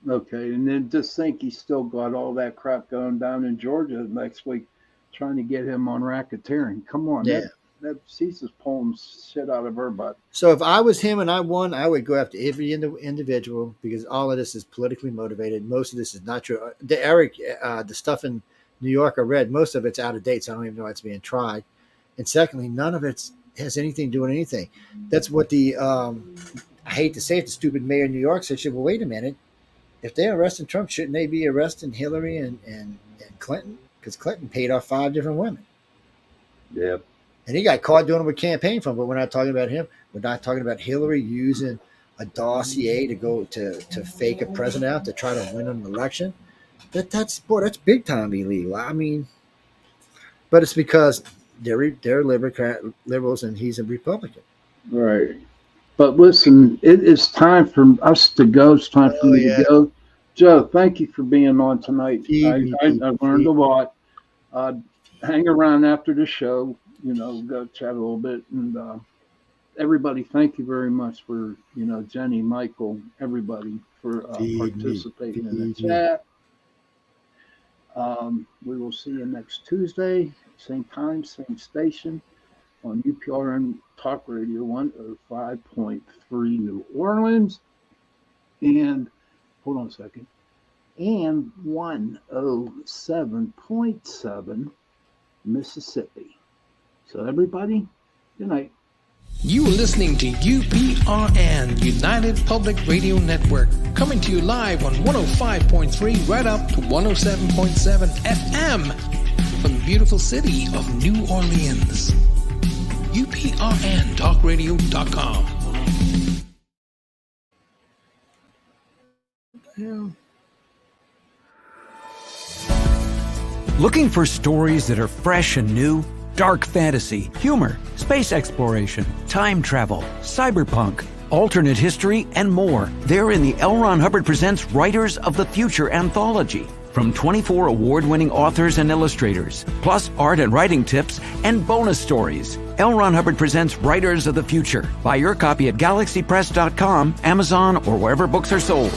Okay, and then just think he's still got all that crap going down in Georgia next week, trying to get him on racketeering. Come on, Yeah. that Caesar's pulling shit out of her butt. So if I was him and I won, I would go after every individual, because all of this is politically motivated. Most of this is not true. The stuff in New York I read, most of it's out of date, so I don't even know it's being tried. And secondly, none of it has anything to do with anything. That's what the I hate to say it, the stupid mayor of New York said. Well, wait a minute. If they're arresting Trump, shouldn't they be arresting Hillary and Clinton? Because Clinton paid off 5 different women. Yeah. And he got caught doing it with campaign funds. But we're not talking about him. We're not talking about Hillary using a dossier to go to fake a president out to try to win an election. That's big time illegal. I mean, but it's because they're liberals and he's a Republican. Right. But listen, it is time for us to go. It's time for me to go. Joe, thank you for being on tonight. I learned a lot. Hang around after the show, go chat a little bit. And everybody, thank you very much for, Jenny, Michael, everybody for participating in the chat. We will see you next Tuesday, same time, same station, on UPRN Talk Radio 105.3 New Orleans, and hold on a second, and 107.7 Mississippi. So everybody, good night. You are listening to UPRN, United Public Radio Network, coming to you live on 105.3 right up to 107.7 FM from the beautiful city of New Orleans. uprntalkradio.com. Looking for stories that are fresh and new? Dark fantasy, humor, space exploration, time travel, cyberpunk, alternate history, and more. They're in the L. Ron Hubbard Presents Writers of the Future anthology. From 24 award-winning authors and illustrators, plus art and writing tips and bonus stories. L. Ron Hubbard Presents Writers of the Future. Buy your copy at galaxypress.com, Amazon, or wherever books are sold.